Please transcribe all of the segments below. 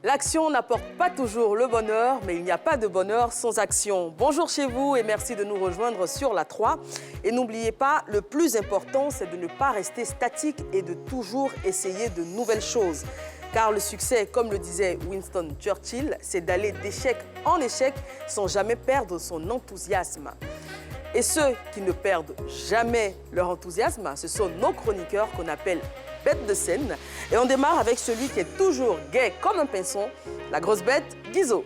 L'action n'apporte pas toujours le bonheur, mais il n'y a pas de bonheur sans action. Bonjour chez vous et merci de nous rejoindre sur la 3. Et n'oubliez pas, le plus important, c'est de ne pas rester statique et de toujours essayer de nouvelles choses. Car le succès, comme le disait Winston Churchill, c'est d'aller d'échec en échec sans jamais perdre son enthousiasme. Et ceux qui ne perdent jamais leur enthousiasme, ce sont nos chroniqueurs qu'on appelle bêtes de scène. Et on démarre avec celui qui est toujours gai comme un pinson, la grosse bête Guizot.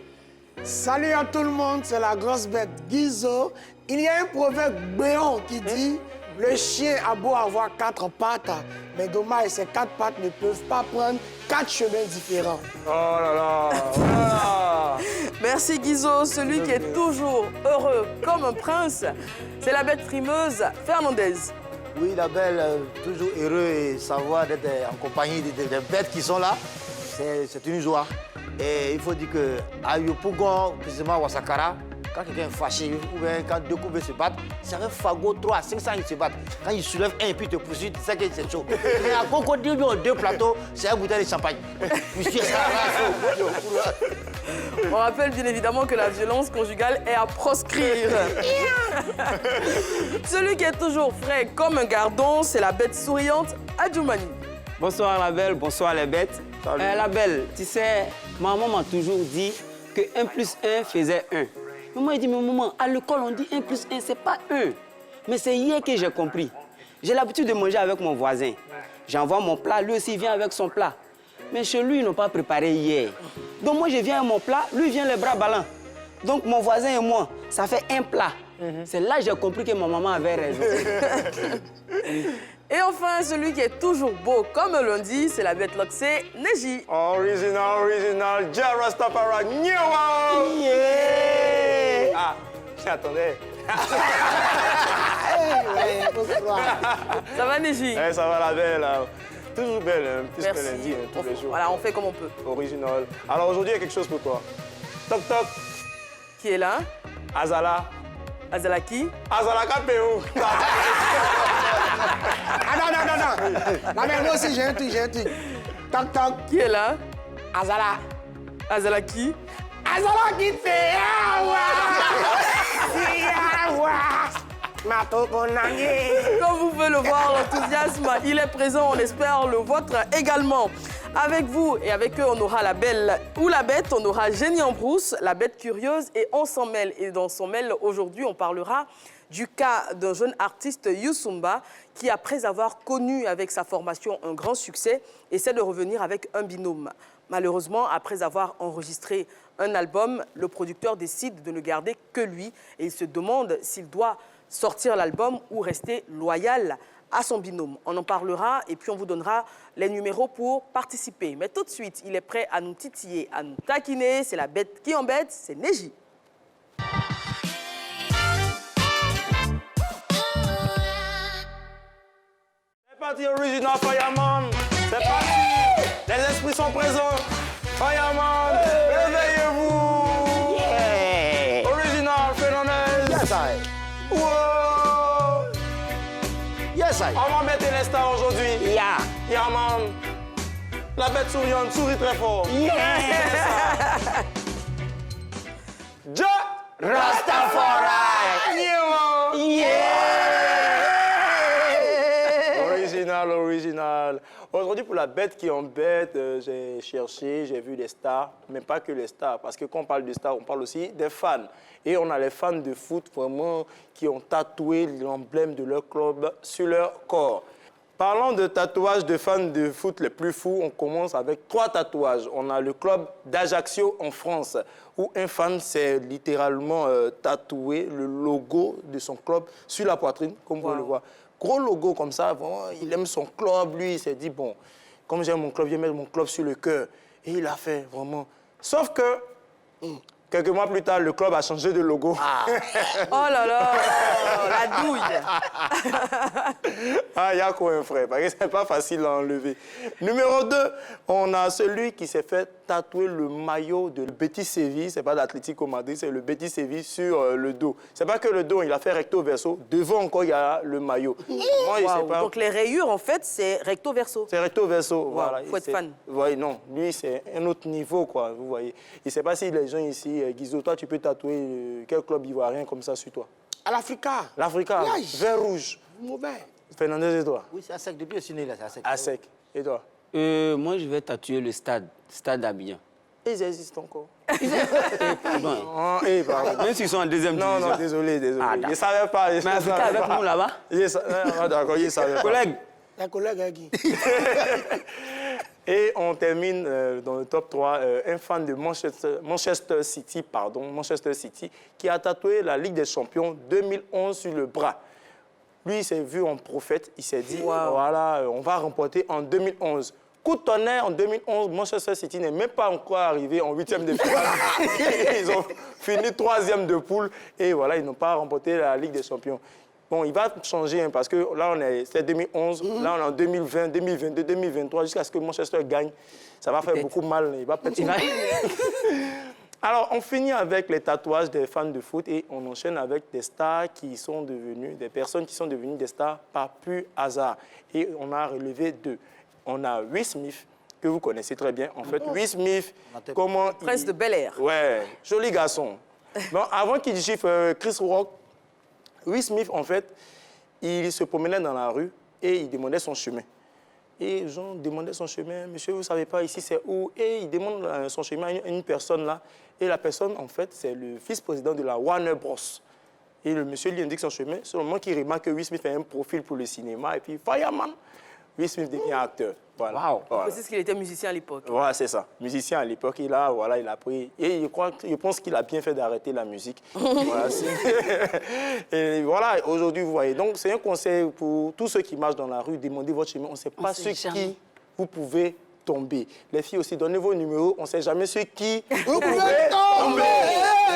Salut à tout le monde, c'est la grosse bête Guizot. Il y a un proverbe béant qui dit « Le chien a beau avoir 4 pattes, mais dommage, ces 4 pattes ne peuvent pas prendre 4 chemins différents. » Oh là là, voilà. Merci Guizot, celui qui est toujours heureux comme un prince, c'est la bête frimeuse Fernandez. Oui, la belle, toujours heureux et savoir d'être en compagnie des bêtes qui sont là, c'est une joie. Et il faut dire que à Yopougon, précisément à Wasakara, quand quelqu'un est fâché ou bien quand deux coups se battent, c'est un fagot 3 à 500 ils se battent. Quand ils soulèvent un et puis ils te poursuivent, c'est que c'est chaud. Mais à Cocodile, ils ont 2 plateaux, c'est un bouteille de champagne. On rappelle bien évidemment que la violence conjugale est à proscrire. Celui qui est toujours frais comme un gardon, c'est la bête souriante Adjoumani. Bonsoir la belle, bonsoir les bêtes. La belle, tu sais, maman m'a toujours dit que 1 plus 1 faisait 1. Mais moi, je dis, mais maman, à l'école, on dit 1 plus 1, c'est pas 1. Mais c'est hier que j'ai compris. J'ai l'habitude de manger avec mon voisin. J'envoie mon plat, lui aussi vient avec son plat. Mais chez lui, ils n'ont pas préparé hier. Donc moi, je viens avec mon plat, lui vient les bras ballants. Donc mon voisin et moi, ça fait un plat. C'est là que j'ai compris que ma maman avait raison. Et enfin, celui qui est toujours beau comme un lundi, c'est la bête loxée Neji. Original, Ja Rastafari, Nyewa! Yeah! Ah, j'attendais. Ça va Neji? Eh, ça va la belle, hein. Toujours belle, hein, plus que Merci. lundi, hein, tous les jours. Voilà, on fait comme on peut. Original. Alors aujourd'hui, il y a quelque chose pour toi. Toc toc, Qui est là? Azala. Azalaki. Azala Kapéou. Ah non. Non, mais moi aussi, j'ai un truc. Toc, toc. Qui est là? Azala. Azalaki. Azala qui fait Yawa. Mato Konangé. Comme vous pouvez le voir, l'enthousiasme, il est présent, on espère le vôtre également. Avec vous et avec eux, on aura la belle ou la bête, on aura Génie en brousse, la bête curieuse et on s'en mêle. Et dans son mêle, aujourd'hui, on parlera du cas d'un jeune artiste, Youssoumba, qui, après avoir connu avec sa formation un grand succès, essaie de revenir avec un binôme. Malheureusement, après avoir enregistré un album, le producteur décide de ne garder que lui et il se demande s'il doit sortir l'album ou rester loyal à son binôme. On en parlera et puis on vous donnera les numéros pour participer. Mais tout de suite, il est prêt à nous titiller, à nous taquiner. C'est la bête qui embête, c'est Neji. C'est parti, Original Fireman. C'est parti. Les esprits sont présents. Fireman, réveillez-vous. Yeah. Original Fernandez. Yes, I. Wow. Yes, I. On va mettre les stars aujourd'hui. Yeah. Yeah, man. La bête souriante sourit très fort. Yeah. Ja Rastafari. Original. Aujourd'hui, pour la bête qui embête, j'ai cherché, j'ai vu des stars, mais pas que les stars, parce que quand on parle de stars, on parle aussi des fans. Et on a les fans de foot vraiment qui ont tatoué l'emblème de leur club sur leur corps. Parlant de tatouages de fans de foot les plus fous, on commence avec 3 tatouages. On a le club d'Ajaccio en France, où un fan s'est littéralement tatoué le logo de son club sur la poitrine, comme vous le voyez. Gros logo comme ça, vraiment, il aime son club, lui, il s'est dit, bon, comme j'aime mon club, je vais mettre mon club sur le cœur. Et il a fait, vraiment. Sauf que, Quelques mois plus tard, le club a changé de logo. Oh là là, la douille. Ah, il y a quoi, un frère? Parce que c'est pas facile à enlever. Numéro 2, on a celui qui s'est fait tatouer le maillot de Betis Séville. C'est pas d'Atlético Madrid, c'est le Betis Séville sur le dos. C'est pas que le dos, il a fait recto verso. Devant encore, il y a le maillot. Moi, je sais pas. Donc les rayures, en fait, c'est recto verso. C'est recto verso, voilà. Faut être fan. Vous voyez, non, lui, c'est un autre niveau, quoi, vous voyez. Je ne sais pas si les gens ici, Guizot, toi, tu peux tatouer quel club ivoirien comme ça sur toi? À l'Africa. L'Africa, Aïe. vert rouge. Mauvais. Fernandez, et toi? Oui, c'est à sec. Depuis le ciné, là, c'est à sec. À sec. Et toi? Moi, je vais tatouer le stade d'Abidjan. Ils existent encore. Pardon. Oh, pardon. Même s'ils sont en deuxième Non, division. non, désolé. Ah, Je ne savais pas. Mais Africa avec nous là-bas. D'accord, je ne savais pas. Collègue, Un collègue hein, qui. Et on termine dans le top 3, un fan de Manchester City, qui a tatoué la Ligue des Champions 2011 sur le bras. Lui, il s'est vu en prophète, il s'est dit, voilà, on va remporter en 2011. Coup de tonnerre, en 2011, Manchester City n'est même pas encore arrivé en 8e de finale. Ils ont fini 3e de poule et voilà, ils n'ont pas remporté la Ligue des Champions. Bon, il va changer parce que là, c'est 2011, là, on est en 2020, 2022, 2023, jusqu'à ce que Manchester gagne. Ça va faire beaucoup mal, il va péter. Alors, on finit avec les tatouages des fans de foot et on enchaîne avec des stars qui sont devenues, des personnes qui sont devenues des stars par pur hasard. Et on a relevé 2. On a Will Smith, que vous connaissez très bien. En fait, Will Smith, comment... Prince de Bel-Air. Ouais, joli garçon. Bon, avant qu'il chiffre Chris Rock, Will Smith, en fait, il se promenait dans la rue et il demandait son chemin. Et les gens demandaient son chemin. Monsieur, vous ne savez pas ici c'est où? Et il demande son chemin à une personne là. Et la personne, en fait, c'est le vice-président de la Warner Bros. Et le monsieur lui indique son chemin. Seulement qu'il remarque que Will Smith a un profil pour le cinéma. Et puis, Fireman, Will Smith devient acteur. Voilà. Wow. Voilà. C'est ce qu'il était musicien à l'époque. Voilà, c'est ça. Musicien à l'époque, il a pris. Et je pense qu'il a bien fait d'arrêter la musique. Voilà, et voilà, aujourd'hui, vous voyez. Donc, c'est un conseil pour tous ceux qui marchent dans la rue, demandez votre chemin. On ne sait pas sur qui vous pouvez tomber. Les filles aussi, donnez vos numéros. On ne sait jamais sur qui vous pouvez tomber.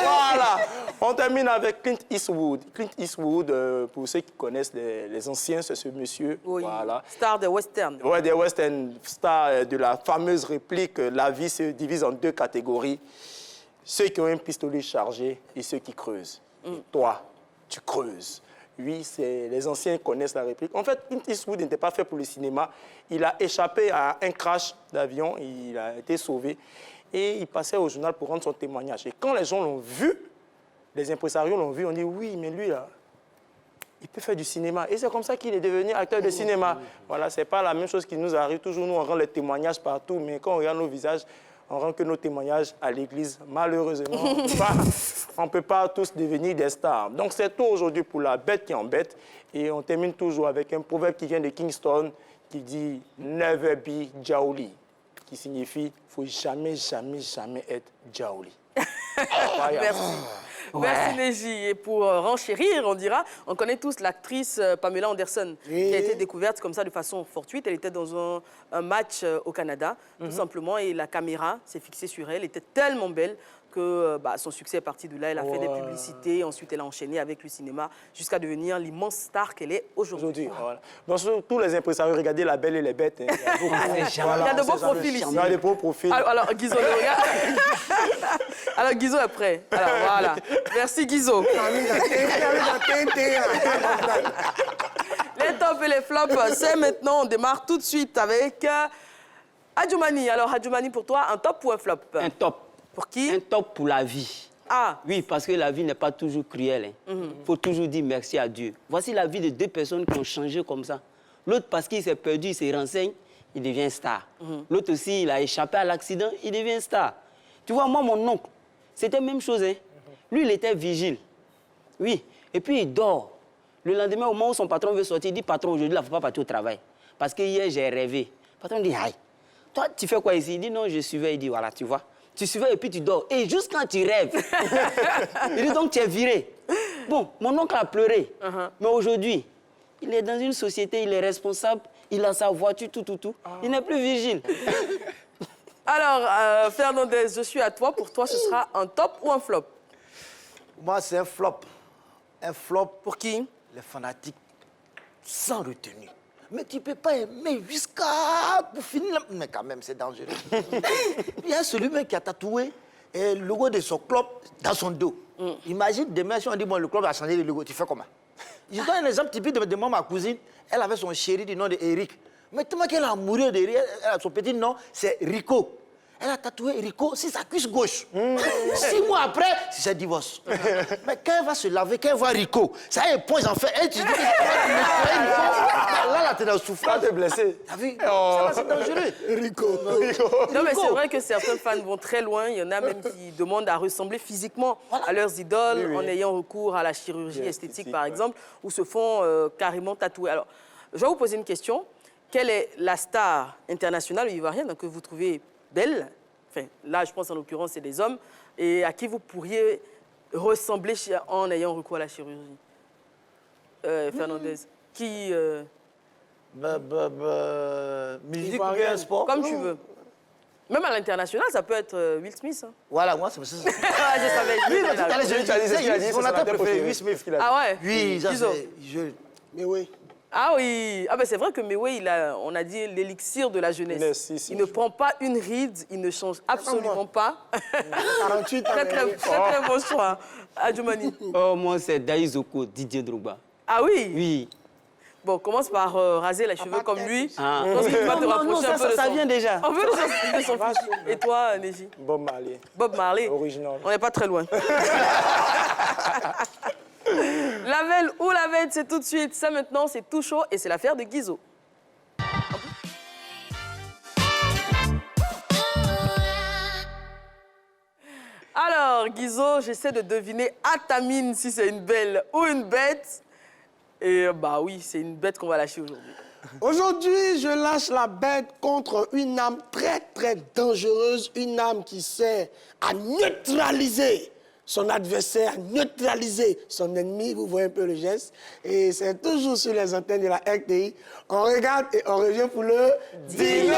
Voilà. On termine avec Clint Eastwood. Clint Eastwood, pour ceux qui connaissent les anciens, c'est ce monsieur. Oui, voilà. star de western. Ouais, des western stars de la fameuse réplique « La vie se divise en 2 catégories. Ceux qui ont un pistolet chargé et ceux qui creusent. Et toi, tu creuses. » Oui, les anciens connaissent la réplique. En fait, Clint Eastwood n'était pas fait pour le cinéma. Il a échappé à un crash d'avion, il a été sauvé. Et il passait au journal pour rendre son témoignage. Et quand les gens l'ont vu, les impresarios l'ont vu, on dit oui, mais lui, là, il peut faire du cinéma. Et c'est comme ça qu'il est devenu acteur de cinéma. Voilà, ce n'est pas la même chose qui nous arrive. Toujours, nous, on rend les témoignages partout, mais quand on regarde nos visages, on rend que nos témoignages à l'église. Malheureusement, on ne peut pas tous devenir des stars. Donc, c'est tout aujourd'hui pour la bête qui embête. Et on termine toujours avec un proverbe qui vient de Kingston qui dit « Never be jowly », qui signifie « il ne faut jamais, jamais, jamais être jowly ». Merci. Merci Neji. Et pour renchérir, on dira, on connaît tous l'actrice Pamela Anderson, qui a été découverte comme ça de façon fortuite. Elle était dans un match au Canada, tout simplement, et la caméra s'est fixée sur elle. Elle était tellement belle que son succès est parti de là. Elle a fait des publicités, ensuite elle a enchaîné avec le cinéma jusqu'à devenir l'immense star qu'elle est aujourd'hui. Voilà. Donc, tous les impresarios, regardez La Belle et les Bêtes. Hein. Il y a de beaux profils ici. Il y a de beaux profils. Alors Guizot, regarde. Alors Guizot est prêt. Alors voilà. Merci Guizot. Les tops et les flops, c'est maintenant. On démarre tout de suite avec Adjoumani. Alors Adjoumani, pour toi, un top ou un flop? Un top. Pour qui? Un top pour la vie. Ah. Oui, parce que la vie n'est pas toujours cruelle. Il faut toujours dire merci à Dieu. Voici la vie de 2 personnes qui ont changé comme ça. L'autre, parce qu'il s'est perdu, il se renseigne, il devient star. L'autre aussi, il a échappé à l'accident, il devient star. Tu vois, moi, mon oncle, c'était la même chose. Hein. Lui, il était vigile. Oui. Et puis, il dort. Le lendemain, au moment où son patron veut sortir, il dit, patron, aujourd'hui, il ne faut pas partir au travail. Parce que hier, j'ai rêvé. Le patron dit, aïe, toi, tu fais quoi ici? Il dit, non, je suivais. Il dit, voilà, tu vois. Tu suivais et puis tu dors. Et juste quand tu rêves, il dit donc tu es viré. Bon, mon oncle a pleuré. Mais aujourd'hui, il est dans une société, il est responsable, il a sa voiture, tout. Il n'est plus vigile. Alors, Fernandez, je suis à toi. Pour toi, ce sera un top ou un flop? Moi, c'est un flop. Un flop Pour qui? les fanatiques sans retenue. Mais tu ne peux pas aimer jusqu'à pour finir. Mais quand même, c'est dangereux. Il y a celui même qui a tatoué le logo de son club dans son dos. Imagine demain, si on dit, bon, le club a changé le logo, tu fais comment? Je donne un exemple typique de moi, ma cousine. Elle avait son chéri du nom d'Eric. Mais tellement qu'elle a amoureux d'Eric, son petit nom, c'est Rico. Elle a tatoué Rico sur sa cuisse gauche. 6 mois après, c'est divorce. Mais quand elle va se laver, quand elle voit Rico, ça a un point en fait. Elle, tu dis, là, t'es dans le souffrance. T'es blessé. T'as vu? Ça, c'est dangereux. Rico. Non, mais c'est vrai que certains fans vont très loin. Il y en a même qui demandent à ressembler physiquement à leurs idoles en ayant recours à la chirurgie esthétique, par exemple, ou se font carrément tatouer. Alors, je vais vous poser une question. Quelle est la star internationale ou ivoirienne que vous trouvez belle? Enfin, là, je pense en l'occurrence, c'est des hommes. Et à qui vous pourriez ressembler en ayant recours à la chirurgie? Fernandez. Qui... Musique ou bien sport? Comme tu veux. Même à l'international, ça peut être Will Smith. Hein. Voilà, moi, c'est ça. Je savais. Oui, mais tout à l'heure, je disais, on a préféré Will Smith. Ah ouais? Oui, ça, Guizot. c'est... Mais oui. Ah oui, ah ben c'est vrai que Mewé, on a dit l'élixir de la jeunesse. Il ne prend pas une ride, il ne change absolument pas. 48 ans. Très bon choix. Adjoumani. Oh, moi, c'est Daïzoko, Didier Drogba. Ah oui? Oui. Bon, commence par raser les cheveux comme lui. Ah. Je pense que tu vas te rapprocher un peu de ça son- vient déjà. On veut de son fils. Et toi, Neji? Bob Marley. Bob Marley. Original. On n'est pas très loin. La Belle ou la Bête, c'est tout de suite. Ça maintenant, c'est tout chaud et c'est l'affaire de Guizot. Alors, Guizot, j'essaie de deviner à ta mine si c'est une belle ou une bête. Et bah oui, c'est une bête qu'on va lâcher aujourd'hui. Aujourd'hui, je lâche la bête contre une âme très, très dangereuse, une âme qui sert à neutraliser son adversaire, à neutraliser son ennemi. Vous voyez un peu le geste. Et c'est toujours sur les antennes de la RTI. On regarde et on revient pour le Dino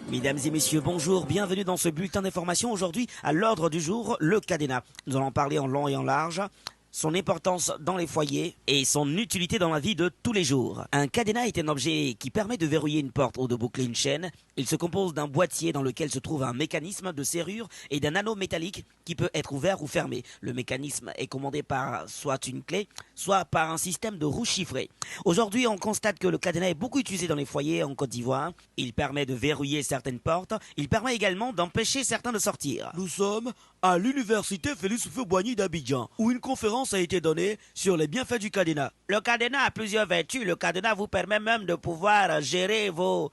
Mesdames et messieurs, bonjour, bienvenue dans ce bulletin d'information. Aujourd'hui, à l'ordre du jour, le cadenas. Nous allons parler en long et en large, son importance dans les foyers et son utilité dans la vie de tous les jours. Un cadenas est un objet qui permet de verrouiller une porte ou de boucler une chaîne. Il se compose d'un boîtier dans lequel se trouve un mécanisme de serrure et d'un anneau métallique qui peut être ouvert ou fermé. Le mécanisme est commandé par soit une clé, soit par un système de roues chiffrées. Aujourd'hui, on constate que le cadenas est beaucoup utilisé dans les foyers en Côte d'Ivoire. Il permet de verrouiller certaines portes. Il permet également d'empêcher certains de sortir. Nous sommes à l'université Félix Houphouët-Boigny d'Abidjan, où une conférence a été donnée sur les bienfaits du cadenas. Le cadenas a plusieurs vertus. Le cadenas vous permet même de pouvoir gérer vos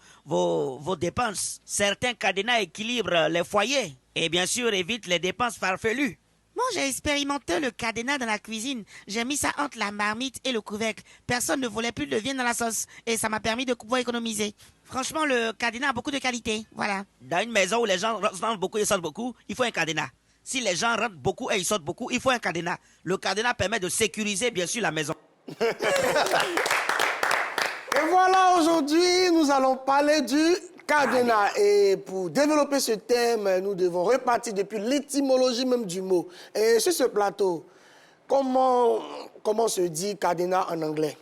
dépenses. Certains cadenas équilibrent les foyers et bien sûr évitent les dépenses farfelues. Moi, j'ai expérimenté le cadenas dans la cuisine. J'ai mis ça entre la marmite et le couvercle. Personne ne volait plus de viande dans la sauce. Et ça m'a permis de pouvoir économiser. Franchement, le cadenas a beaucoup de qualité. Voilà. Dans une maison où les gens rentrent beaucoup et sortent beaucoup, il faut un cadenas. Si les gens rentrent beaucoup et ils sortent beaucoup, il faut un cadenas. Le cadenas permet de sécuriser, bien sûr, la maison. Et voilà, aujourd'hui, nous allons parler du cadenas. Et pour développer ce thème, nous devons repartir depuis l'étymologie même du mot. Et sur ce plateau, comment se dit cadenas en anglais?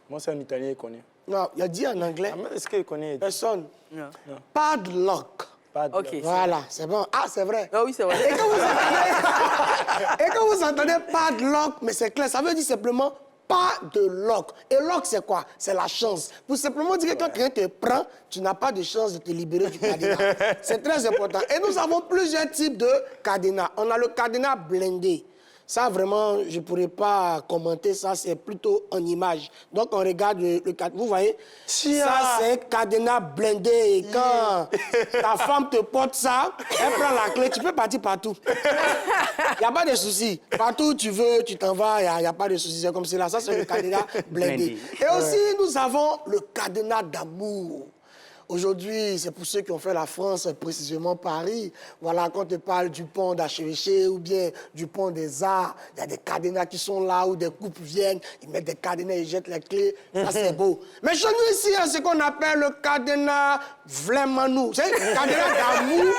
Moi, c'est un Italien qui connaît. Non, il a dit en anglais. Ah, mais est-ce qu'il connaît? Personne. Non. Padlock. Pas de... Ok. Voilà, c'est bon. Ah, c'est vrai. Ah oui, c'est vrai. Et quand vous entendez padlock, mais c'est clair, ça veut dire simplement pas de lock. Et lock, c'est quoi? C'est la chance. Pour simplement dire que quand quelqu'un te prend, tu n'as pas de chance de te libérer du cadenas. C'est très important. Et nous avons plusieurs types de cadenas. On a le cadenas blindé. Ça, vraiment, je ne pourrais pas commenter ça, c'est plutôt en image. Donc, on regarde le cadenas. Vous voyez, ça, c'est cadenas blindé. Et quand ta femme te porte ça, elle prend la clé, tu peux partir partout. Il n'y a pas de souci. Partout où tu veux, tu t'en vas, il n'y a pas de souci. C'est comme cela. Ça, c'est le cadenas blindé. Et aussi, nous avons le cadenas d'amour. Aujourd'hui, c'est pour ceux qui ont fait la France, précisément Paris. Voilà, quand on te parle du pont d'Archevêché ou bien du pont des Arts, il y a des cadenas qui sont là où des couples viennent, ils mettent des cadenas, ils jettent les clés. Ça, c'est beau. Mais chez nous ici, c'est ce qu'on appelle le cadenas vraiment nous. C'est le cadenas d'amour.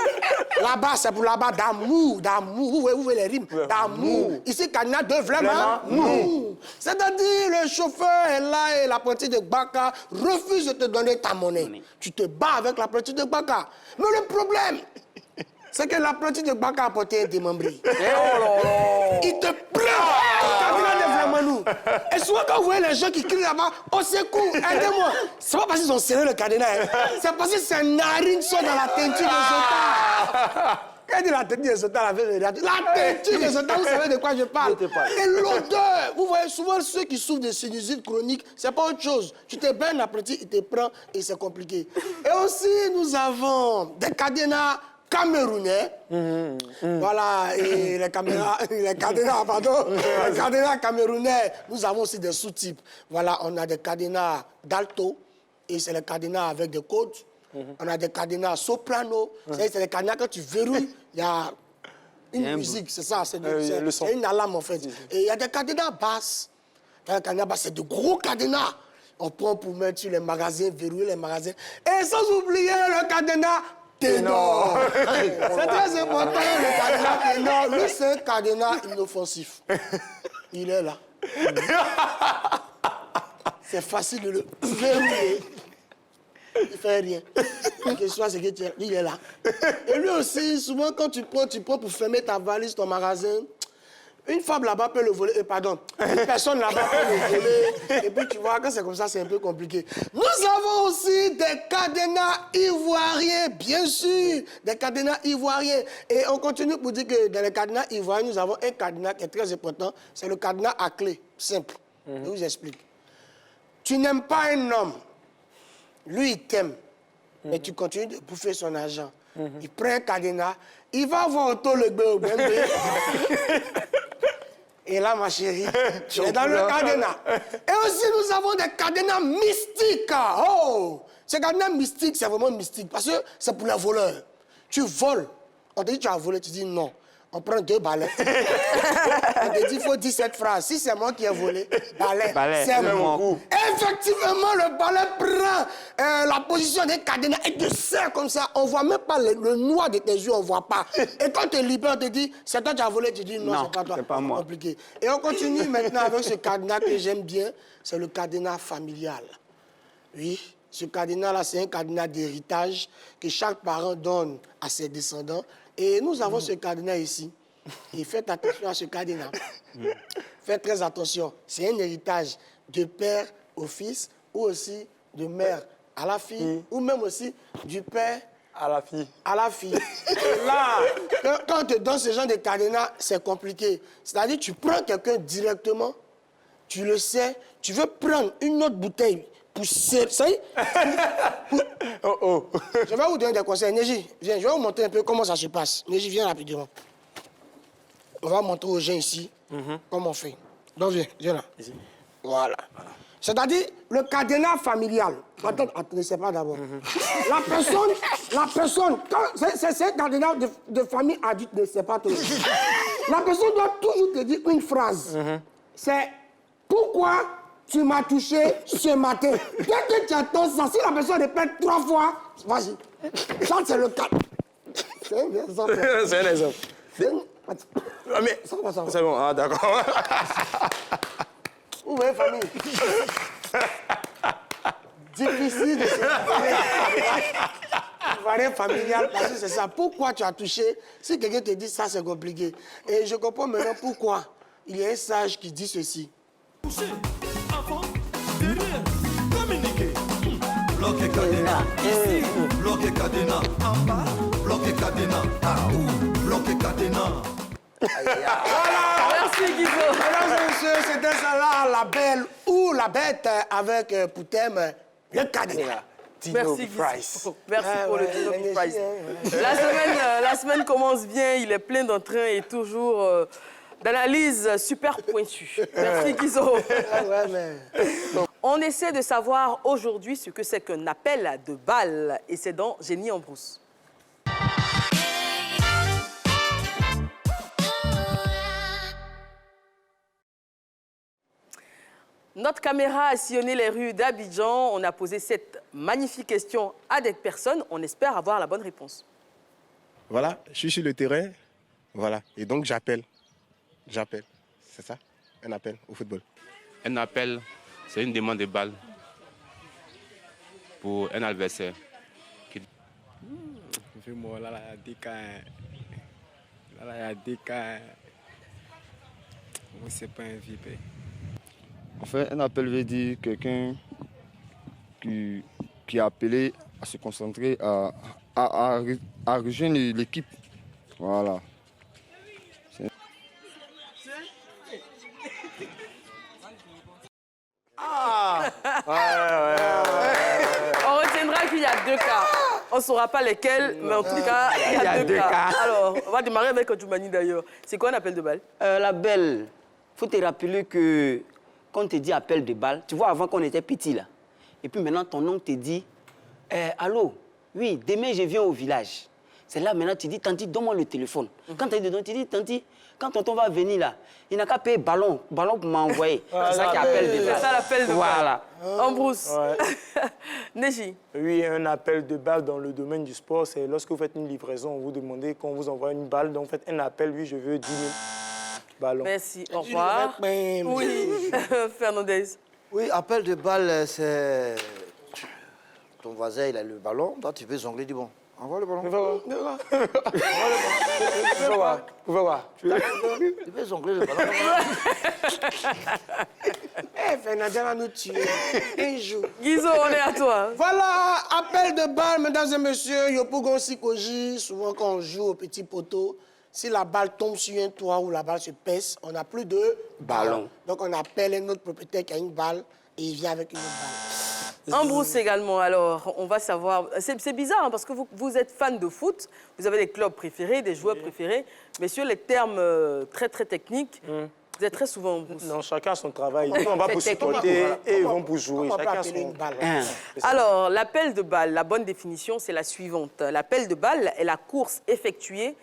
Là-bas, c'est pour là-bas d'amour. Vous voyez les rimes? D'amour. Ici, cadenas de vraiment nous. C'est-à-dire, le chauffeur est là et l'apprenti de Baka refuse de te donner ta monnaie. Tu te bats avec l'apprenti de Baka. Mais le problème, c'est que l'apprenti de Baka a porté un démembré. Il te prend. Et souvent, quand vous voyez les gens qui crient là-bas, au secours, aidez-moi. C'est pas parce qu'ils ont serré le cadenas. C'est parce que ses narines sont dans la teinture des otages. Quand il dit la teinture des otages, la teinture des otages, vous savez de quoi je parle. Et l'odeur, vous voyez souvent ceux qui souffrent de sinusite chronique, c'est pas autre chose. Tu te baignes, l'apprenti, il te prend et c'est compliqué. Et aussi, nous avons des cadenas camerounais. Voilà, et les cadenas camerounais, nous avons aussi des sous-types. Voilà, on a des cadenas d'alto, et c'est les cadenas avec des codes. On a des cadenas soprano, c'est les cadenas que tu verrouilles, il y a une musique, c'est ça, c'est une alarme en fait. Et il y a des cadenas basses. Les cadenas basses, c'est de gros cadenas. On prend pour mettre sur les magasins, verrouiller les magasins. Et sans oublier le cadenas ténor. C'est très important, le cadenas ténor. Lui, c'est un cadenas inoffensif. Il est là. C'est facile de le verrouiller. Il ne fait rien. Que ce soit ce que tu es, il est là. Et lui aussi, souvent, quand tu prends pour fermer ta valise, ton magasin, une femme là-bas peut le voler, pardon, une personne là-bas peut le voler. Et puis tu vois, quand c'est comme ça, c'est un peu compliqué. Nous avons aussi des cadenas ivoiriens, bien sûr, des cadenas ivoiriens. Et on continue pour dire que dans les cadenas ivoiriens, nous avons un cadenas qui est très important, c'est le cadenas à clé, simple. Je vous explique. Tu n'aimes pas un homme. Lui, il t'aime, mais tu continues de bouffer son argent. Il prend un cadenas, il va voir auto le bébé. Et là, ma chérie, tu es dans le cadenas. Et aussi, nous avons des cadenas mystiques. Oh! Ces cadenas mystiques, c'est vraiment mystique, parce que c'est pour les voleurs. Tu voles. On te dit, tu as volé, tu dis non. On prend 2 balais. On te dit, il faut dire cette phrase. Si c'est moi qui ai volé, balai, c'est mon coup. Effectivement, le balai prend la position des cadenas et te serre comme ça. On ne voit même pas le noir de tes yeux, on ne voit pas. Et quand tu es libéré, on te dit, c'est toi qui as volé, tu dis non, c'est pas toi. C'est pas moi. Compliqué. Et on continue maintenant avec ce cadenas que j'aime bien, c'est le cadenas familial. Oui, ce cadenas-là, c'est un cadenas d'héritage que chaque parent donne à ses descendants. Et nous avons ce cadenas ici. Et faites attention à ce cadenas. Faites très attention. C'est un héritage de père au fils ou aussi de mère à la fille ou même aussi du père à la fille. À la fille. Et là, quand on te donne ce genre de cadenas, c'est compliqué. C'est-à-dire tu prends quelqu'un directement, tu le sais, tu veux prendre une autre bouteille pour serrer. Je vais vous donner des conseils. Néji, viens, je vais vous montrer un peu comment ça se passe. Néji, viens rapidement. On va montrer aux gens ici comment on fait. Donc viens là. Ici. Voilà. C'est-à-dire le cadenas familial. Attends, ne sais pas d'abord. La personne, c'est un cadenas de famille adulte, ne sait pas tout. La personne doit toujours te dire une phrase. C'est pourquoi tu m'as touché ce matin. Dès que tu attends ça, si la personne répète 3 fois, vas-y. Ça, c'est le cas. C'est un exemple. C'est un exemple. Mais c'est bon, ah, d'accord. Vous voyez, famille. Difficile de se varier familial parce que c'est ça. Pourquoi tu as touché? Si quelqu'un te dit ça, c'est compliqué. Et je comprends maintenant pourquoi. Il y a un sage qui dit ceci. Toucher, avant, derrière, communiquer. Bloquer cadenas, ici, bloquer cadenas, en bas, bloquer cadenas, en haut, bloquer cadenas. Voilà. Merci Guizo. Mesdames et messieurs, c'était ça là, la belle ou la bête avec pour thème le cadenas. Merci Guizo. Merci pour le Dino l'énergie, Prize. hein. La semaine commence bien, il est plein d'entrain et toujours d'analyse super pointue. Merci Guizo. Ouais, mais... On essaie de savoir aujourd'hui ce que c'est qu'un appel de balle. Et c'est dans Génie en brousse. Notre caméra a sillonné les rues d'Abidjan. On a posé cette magnifique question à des personnes. On espère avoir la bonne réponse. Voilà, je suis sur le terrain, voilà, et donc j'appelle. J'appelle, c'est ça, un appel au football. Un appel, c'est une demande de balle pour un adversaire. Moi, là, il y a des cas. C'est pas un VIP. En fait, un appel veut dire quelqu'un qui est appelé à se concentrer, à rejoindre l'équipe. Voilà. On retiendra qu'il y a deux cas. On ne saura pas lesquels, mais en tout cas, il y a deux cas. Alors, on va démarrer avec Odjoumani d'ailleurs. C'est quoi un appel de balle? La belle, faut te rappeler que quand on te dit appel de balle, tu vois, avant qu'on était petit là, et puis maintenant ton oncle te dit, allô, oui, demain je viens au village. C'est là maintenant tu dis, Tanti, donne-moi le téléphone. Quand tu dis, Tanti, quand tonton va venir là, il n'a qu'à payer ballon pour m'envoyer. C'est ça qui appelle de balle. C'est ça l'appel de balle. Voilà. En brousse. Ouais. Neji. Oui, un appel de balle dans le domaine du sport, c'est lorsque vous faites une livraison, on vous demande qu'on vous envoie une balle, donc faites un appel, oui, je veux 10 000 ballons. Merci, au revoir. Oui, Fernandez. Oui, appel de balle, c'est... Ton voisin, il a le ballon, toi, tu peux jongler du bon. Envoie le ballon. Vous voir. Tu peux jongler le ballon. Fernandez va nous tuer. Un jour. Guizo, on est à toi. Voilà, appel de balle, mesdames et messieurs. Yopogon Sikoji, souvent quand on joue au petit poteau, si la balle tombe sur un toit ou la balle se pèse, on n'a plus de ballon. Donc on appelle un autre propriétaire qui a une balle et il vient avec une autre balle. En brousse également, alors, on va savoir... C'est bizarre, hein, parce que vous êtes fan de foot, vous avez des clubs préférés, des joueurs préférés, mais sur les termes très, très techniques, vous êtes très souvent en brousse. Non, chacun son travail. Nous, on va pour supporter et ils vont pour jouer. On peut Chacun appeler son... une balle. Alors, l'appel de balle, la bonne définition, c'est la suivante. L'appel de balle est la course effectuée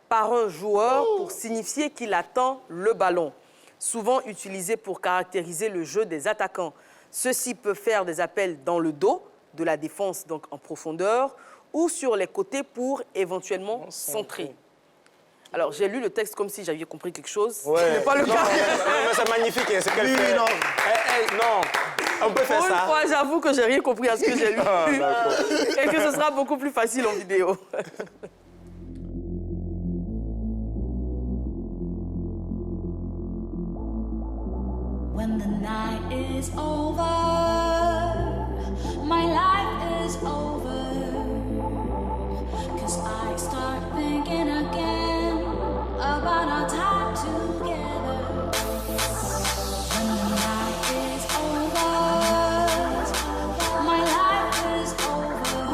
par un joueur pour signifier qu'il attend le ballon, souvent utilisé pour caractériser le jeu des attaquants. Ceux-ci peuvent faire des appels dans le dos, de la défense donc en profondeur, ou sur les côtés pour éventuellement centrer. Alors, j'ai lu le texte comme si j'avais compris quelque chose. Ouais. Ce n'est pas le cas. Mais c'est magnifique, hein, c'est qu'elle fait. non. Non, on peut faire Pour une ça. fois, j'avoue que j'ai rien compris à ce que j'ai lu. Et que ce sera beaucoup plus facile en vidéo. When the night is over, my life is over. 'Cause I start thinking again about our time together. When the night is over, my life is over.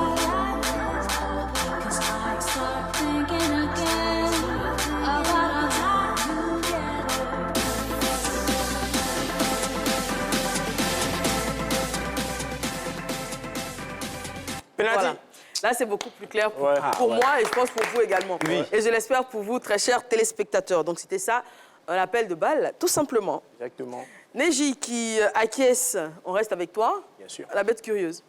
'Cause I start thinking again about our time together. Penalty. Voilà. Là, c'est beaucoup plus clair pour, Ouais. pour moi et je pense pour vous également. Oui. Et je l'espère pour vous, très chers téléspectateurs. Donc, c'était ça, un appel de balle, tout simplement. Exactement. Neji qui acquiesce, on reste avec toi. Bien sûr. La bête curieuse.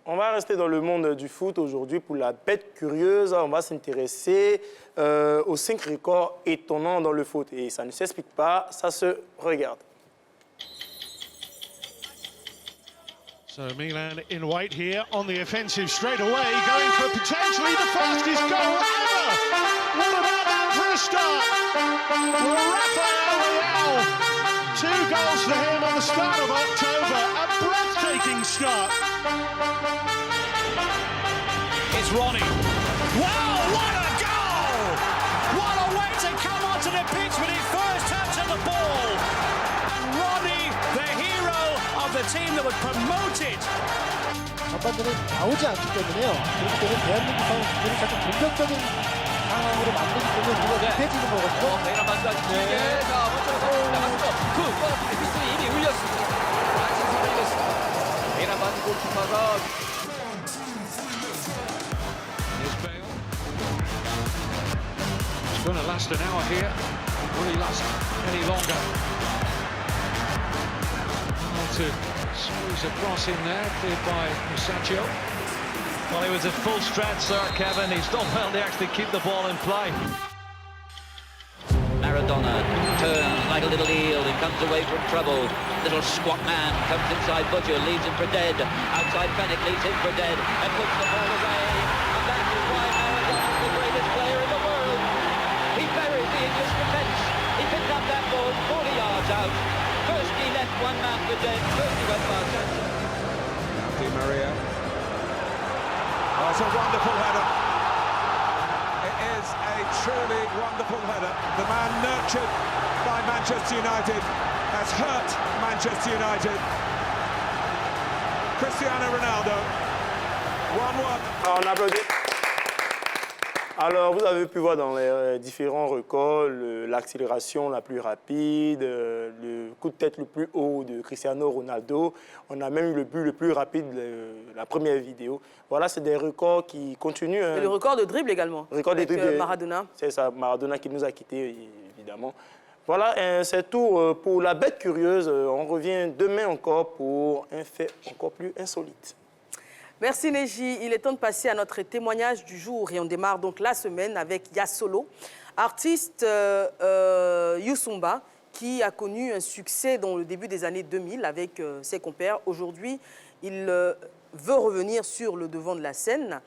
On va rester dans le monde du foot aujourd'hui pour la bête curieuse. On va s'intéresser aux 5 records étonnants dans le foot. Et ça ne s'explique pas, ça se regarde. So Milan in white here on the offensive straight away, going for potentially the fastest goal ever. What about that for a start? Well, Rafael Leao, 2 goals for him on the start of October. A breathtaking start. It's Ronnie. Wow, what a goal! What a way to come onto the pitch with his first touch of the ball. And Ronnie, the hero of the team that was promoted. 전반전에 나오지 않기 때문에요. 그렇기 때문에 대한민국 선수들이 자꾸 공격적인 상황으로 만들기 때문에 우리가 떼지는 거거든요. 베이라만과 길게 자 먼저 나갔고 그 뻔한 피스를 이미 울렸습니다. 신선을 이겼습니다. 베이라만 골키퍼가 It's going to last an hour here. Will he last any longer? To squeeze a cross in there, cleared by Musacho. Well, he was at full stretch, sir, Kevin. He's done well to actually keep the ball in play. Maradona turns like a little eel and comes away from trouble. Little squat man comes inside Butcher, leaves him for dead. Outside Fennec leaves him for dead and puts the ball away. And that is why Maradona is the greatest player in the world. He buried the English defence. He picked up that ball 40 yards out. First he left one man for dead. First he went past Johnson. Di Maria. Oh, it's a wonderful header. It is a truly wonderful header. The man nurtured by Manchester United has hurt Manchester United. Cristiano Ronaldo. 1-1. On applaudit. Alors, vous avez pu voir dans les différents records l'accélération la plus rapide, le coup de tête le plus haut de Cristiano Ronaldo. On a même eu le but le plus rapide de la première vidéo. Voilà, c'est des records qui continuent. Et le record de dribble également. Le record de dribble. Maradona. C'est ça, Maradona qui nous a quittés, évidemment. Voilà, c'est tout pour la bête curieuse. On revient demain encore pour un fait encore plus insolite. Merci Neji. Il est temps de passer à notre témoignage du jour et on démarre donc la semaine avec Yasolo, artiste Youssoumba qui a connu un succès dans le début des années 2000 avec ses compères. Aujourd'hui, il veut revenir sur le devant de la scène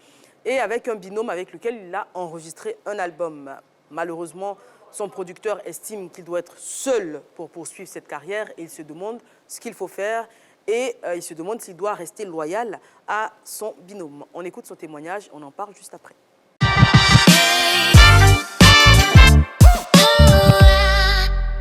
et avec un binôme avec lequel il a enregistré un album. Malheureusement, son producteur estime qu'il doit être seul pour poursuivre cette carrière et il se demande ce qu'il faut faire. Et il se demande s'il doit rester loyal à son binôme. On écoute son témoignage, on en parle juste après.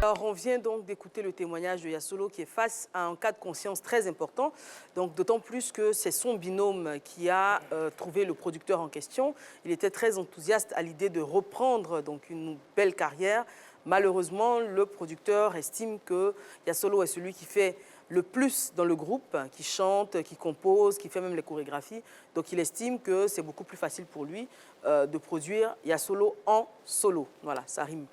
Alors, on vient donc d'écouter le témoignage de Yasolo qui est face à un cas de conscience très important. Donc, d'autant plus que c'est son binôme qui a trouvé le producteur en question. Il était très enthousiaste à l'idée de reprendre donc, une belle carrière. Malheureusement, le producteur estime que Yasolo est celui qui fait le plus dans le groupe, qui chante, qui compose, qui fait même les chorégraphies. Donc il estime que c'est beaucoup plus facile pour lui de produire Yasolo en solo. Voilà, ça rime.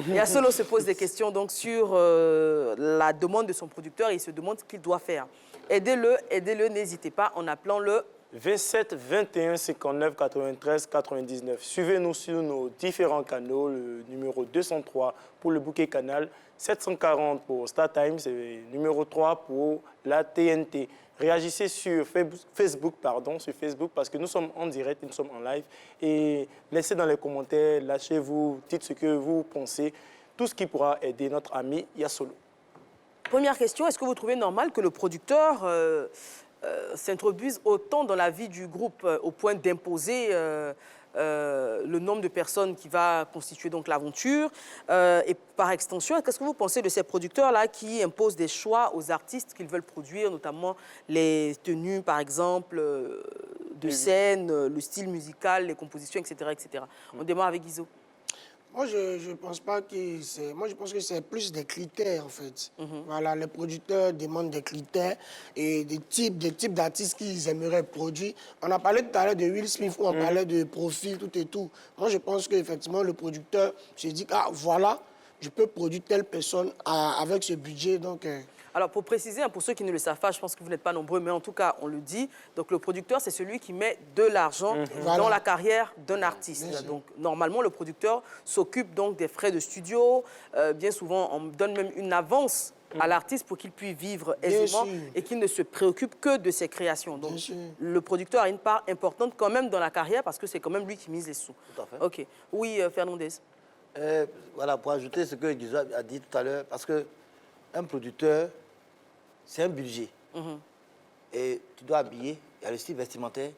Yasolo se pose des questions donc, sur la demande de son producteur et il se demande ce qu'il doit faire. Aidez-le, n'hésitez pas en appelant le 27 21 59 93 99. Suivez-nous sur nos différents canaux, le numéro 203 pour le bouquet canal, 740 pour StarTimes et numéro 3 pour la TNT. Réagissez sur Facebook parce que nous sommes en direct, nous sommes en live. Et laissez dans les commentaires, lâchez-vous, dites ce que vous pensez, tout ce qui pourra aider notre ami Yasolo. Première question, est-ce que vous trouvez normal que le producteur s'introduise autant dans la vie du groupe au point d'imposer le nombre de personnes qui va constituer donc l'aventure et par extension, qu'est-ce que vous pensez de ces producteurs-là qui imposent des choix aux artistes qu'ils veulent produire, notamment les tenues par exemple de scène, le style musical, les compositions, etc. etc. On démarre avec Guizot. Moi, je pense pas que c'est... Moi, je pense que c'est plus des critères, en fait. Voilà, les producteurs demandent des critères et des types d'artistes qu'ils aimeraient produire. On a parlé tout à l'heure de Will Smith, où on parlait de profil, tout et tout. Moi, je pense qu'effectivement, le producteur se dit, ah, voilà, je peux produire telle personne avec ce budget, donc... Alors, pour préciser, pour ceux qui ne le savent pas, je pense que vous n'êtes pas nombreux, mais en tout cas, on le dit. Donc, le producteur, c'est celui qui met de l'argent dans la carrière d'un artiste. Donc, normalement, le producteur s'occupe donc des frais de studio. Bien souvent, on donne même une avance à l'artiste pour qu'il puisse vivre aisément et qu'il ne se préoccupe que de ses créations. Donc, le producteur a une part importante quand même dans la carrière parce que c'est quand même lui qui mise les sous. Tout à fait. OK. Oui, Fernandez. Voilà, pour ajouter ce que Guizot a dit tout à l'heure, parce qu'un producteur, c'est un budget. Et tu dois habiller, il y a le style vestimentaire,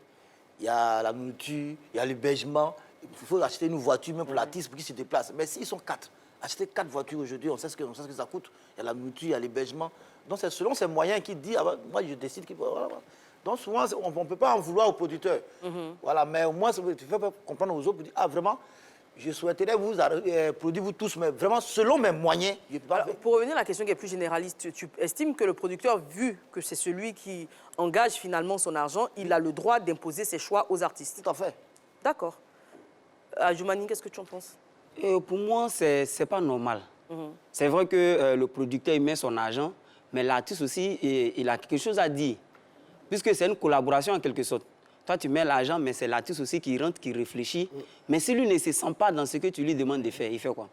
il y a la nourriture, il y a l'hébergement. Il faut acheter une voiture même pour l'artiste pour qu'il se déplace. Mais s'ils sont 4, acheter 4 voitures aujourd'hui, on sait ce que ça coûte. Il y a la nourriture, il y a l'hébergement. Donc c'est selon ces moyens qu'il dit, ah, moi je décide qu'il faut... Voilà. Donc souvent, on ne peut pas en vouloir au producteur. Voilà, mais au moins, tu fais comprendre aux autres pour dire, ah vraiment, je souhaiterais vous produire vous tous, mais vraiment selon mes moyens. Je peux pas Alors, pour revenir à la question qui est plus généraliste, tu estimes que le producteur, vu que c'est celui qui engage finalement son argent, il a le droit d'imposer ses choix aux artistes? Tout à fait. D'accord. Djoumani, qu'est-ce que tu en penses? Pour moi, c'est pas normal. C'est vrai que le producteur il met son argent, mais l'artiste aussi, il a quelque chose à dire. Puisque c'est une collaboration en quelque sorte. Toi, tu mets l'argent, mais c'est l'artiste aussi qui rentre, qui réfléchit. Mais si lui ne se sent pas dans ce que tu lui demandes de faire, il fait quoi?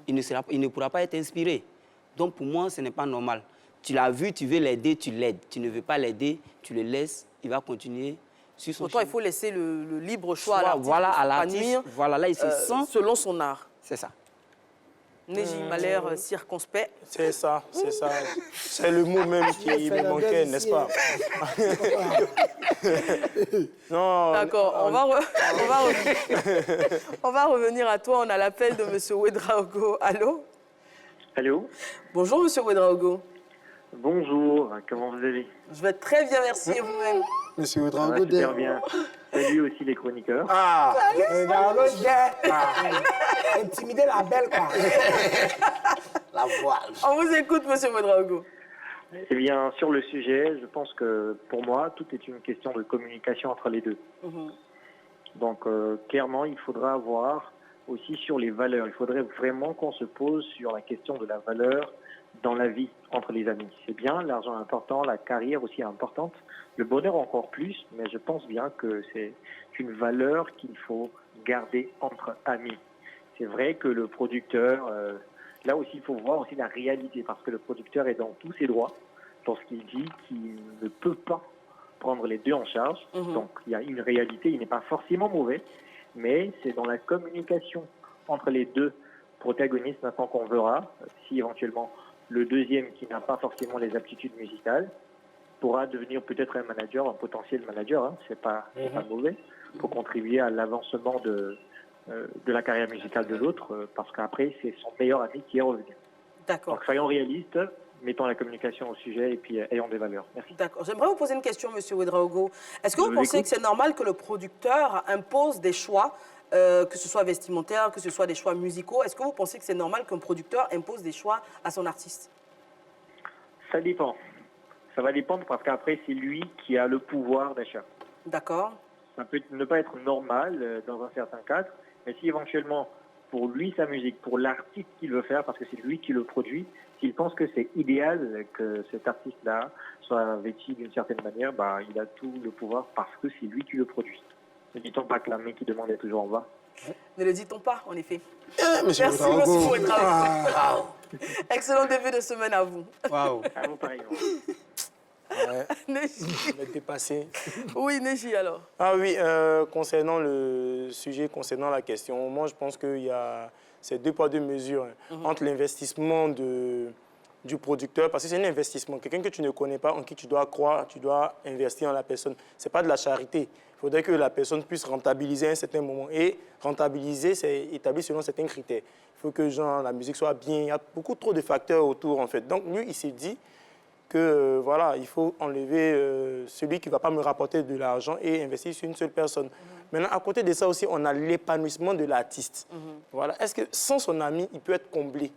Il ne pourra pas être inspiré. Donc pour moi, ce n'est pas normal. Tu l'as vu, tu veux l'aider, tu l'aides. Tu ne veux pas l'aider, tu le laisses, il va continuer sur son Pourtant, chemin. il faut laisser le libre choix à l'artiste. Voilà, à de l'artiste. s'épanouir, Voilà, là, il se sent... selon son art. C'est ça. Neji m'a l'air circonspect. C'est ça, c'est ça. C'est le mot même qui me manquait, n'est-ce pas? Non. D'accord, on va revenir à toi. On a l'appel de M. Ouedraogo. Allô? Allô? Bonjour, M. Ouedraogo. Bonjour, comment vous allez? Je vais très bien, merci, et vous-même? Monsieur Ça va Ouedraogo, super bien. Salut aussi les chroniqueurs. Ah, intimider la belle, quoi. La voix. On vous écoute, M. Ouedraogo. Eh bien, sur le sujet, je pense que pour moi, tout est une question de communication entre les deux. Donc, clairement, il faudra avoir aussi sur les valeurs. Il faudrait vraiment qu'on se pose sur la question de la valeur dans la vie entre les amis. C'est bien, l'argent est important, la carrière aussi est importante, le bonheur encore plus, mais je pense bien que c'est une valeur qu'il faut garder entre amis. C'est vrai que le producteur, là aussi il faut voir aussi la réalité, parce que le producteur est dans tous ses droits lorsqu'il dit qu'il ne peut pas prendre les deux en charge. Donc il y a une réalité, il n'est pas forcément mauvais, mais c'est dans la communication entre les deux protagonistes maintenant qu'on verra si éventuellement le deuxième qui n'a pas forcément les aptitudes musicales pourra devenir peut-être un manager, un potentiel manager, hein, c'est pas mauvais, pour contribuer à l'avancement de la carrière musicale de l'autre, parce qu'après c'est son meilleur ami qui est revenu. D'accord. Donc soyons réalistes, mettons la communication au sujet et puis ayons des valeurs. Merci. D'accord. J'aimerais vous poser une question, M. Ouedraogo. Est-ce que vous pensez que c'est normal que le producteur impose des choix, que ce soit vestimentaire, que ce soit des choix musicaux? Est-ce que vous pensez que c'est normal qu'un producteur impose des choix à son artiste? Ça dépend. Ça va dépendre parce qu'après, c'est lui qui a le pouvoir d'achat. D'accord. Ça peut ne pas être normal dans un certain cadre, mais si éventuellement, pour lui, sa musique, pour l'artiste qu'il veut faire, parce que c'est lui qui le produit, s'il pense que c'est idéal que cet artiste-là soit vêtu d'une certaine manière, bah, il a tout le pouvoir parce que c'est lui qui le produit. Ne dit-on pas que la main qui demande est toujours en bas? Ne le dit-on pas, en effet. Monsieur Merci, Ouedraogo. M. Ouedraogo. Excellent début de semaine à vous. Waouh. À vous, pareil. Neji. Je vais dépasser. Oui, Neji, alors. Ah oui, concernant le sujet, concernant la question, moi je pense qu'il y a ces deux poids, deux mesures entre l'investissement du producteur, parce que c'est un investissement. Quelqu'un que tu ne connais pas, en qui tu dois croire, tu dois investir en la personne. Ce n'est pas de la charité. Il faudrait que la personne puisse rentabiliser à un certain moment. Et rentabiliser, c'est établi selon certains critères. Il faut que genre, la musique soit bien. Il y a beaucoup trop de facteurs autour, en fait. Donc, lui, il s'est dit que, voilà, il faut enlever celui qui ne va pas me rapporter de l'argent et investir sur une seule personne. Maintenant, à côté de ça aussi, on a l'épanouissement de l'artiste. Voilà. Est-ce que sans son ami, il peut être comblé?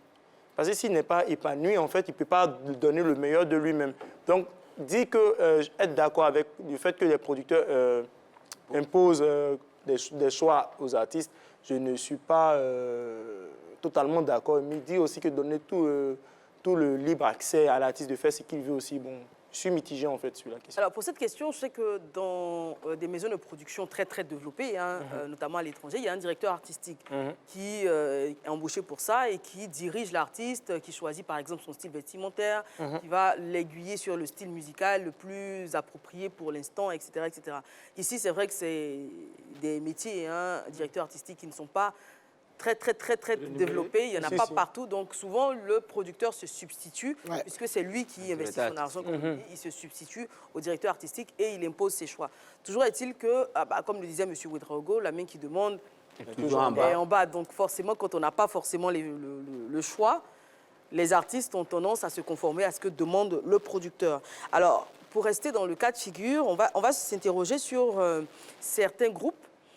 Parce que s'il n'est pas épanoui, en fait, il ne peut pas donner le meilleur de lui-même. Donc, dire que être d'accord avec le fait que les producteurs imposent des choix aux artistes, je ne suis pas totalement d'accord. Mais dire aussi que donner tout le libre accès à l'artiste de faire ce qu'il veut aussi, bon, je suis mitigé en fait sur la question. Alors pour cette question, je sais que dans des maisons de production très très développées, hein, notamment à l'étranger, il y a un directeur artistique qui est embauché pour ça et qui dirige l'artiste, qui choisit par exemple son style vestimentaire, qui va l'aiguiller sur le style musical le plus approprié pour l'instant, etc., etc. Ici, c'est vrai que c'est des métiers, hein, directeurs artistiques qui ne sont pas très développé, il n'y en a pas partout, donc souvent le producteur se substitue, puisque c'est lui qui investit son argent, il se substitue au directeur artistique et il impose ses choix. Toujours est-il que, comme le disait M. Ouedraogo, la main qui demande est en bas, donc forcément quand on n'a pas forcément le choix, les artistes ont tendance à se conformer à ce que demande le producteur. Alors, pour rester dans le cas de figure, on va s'interroger sur certains groupes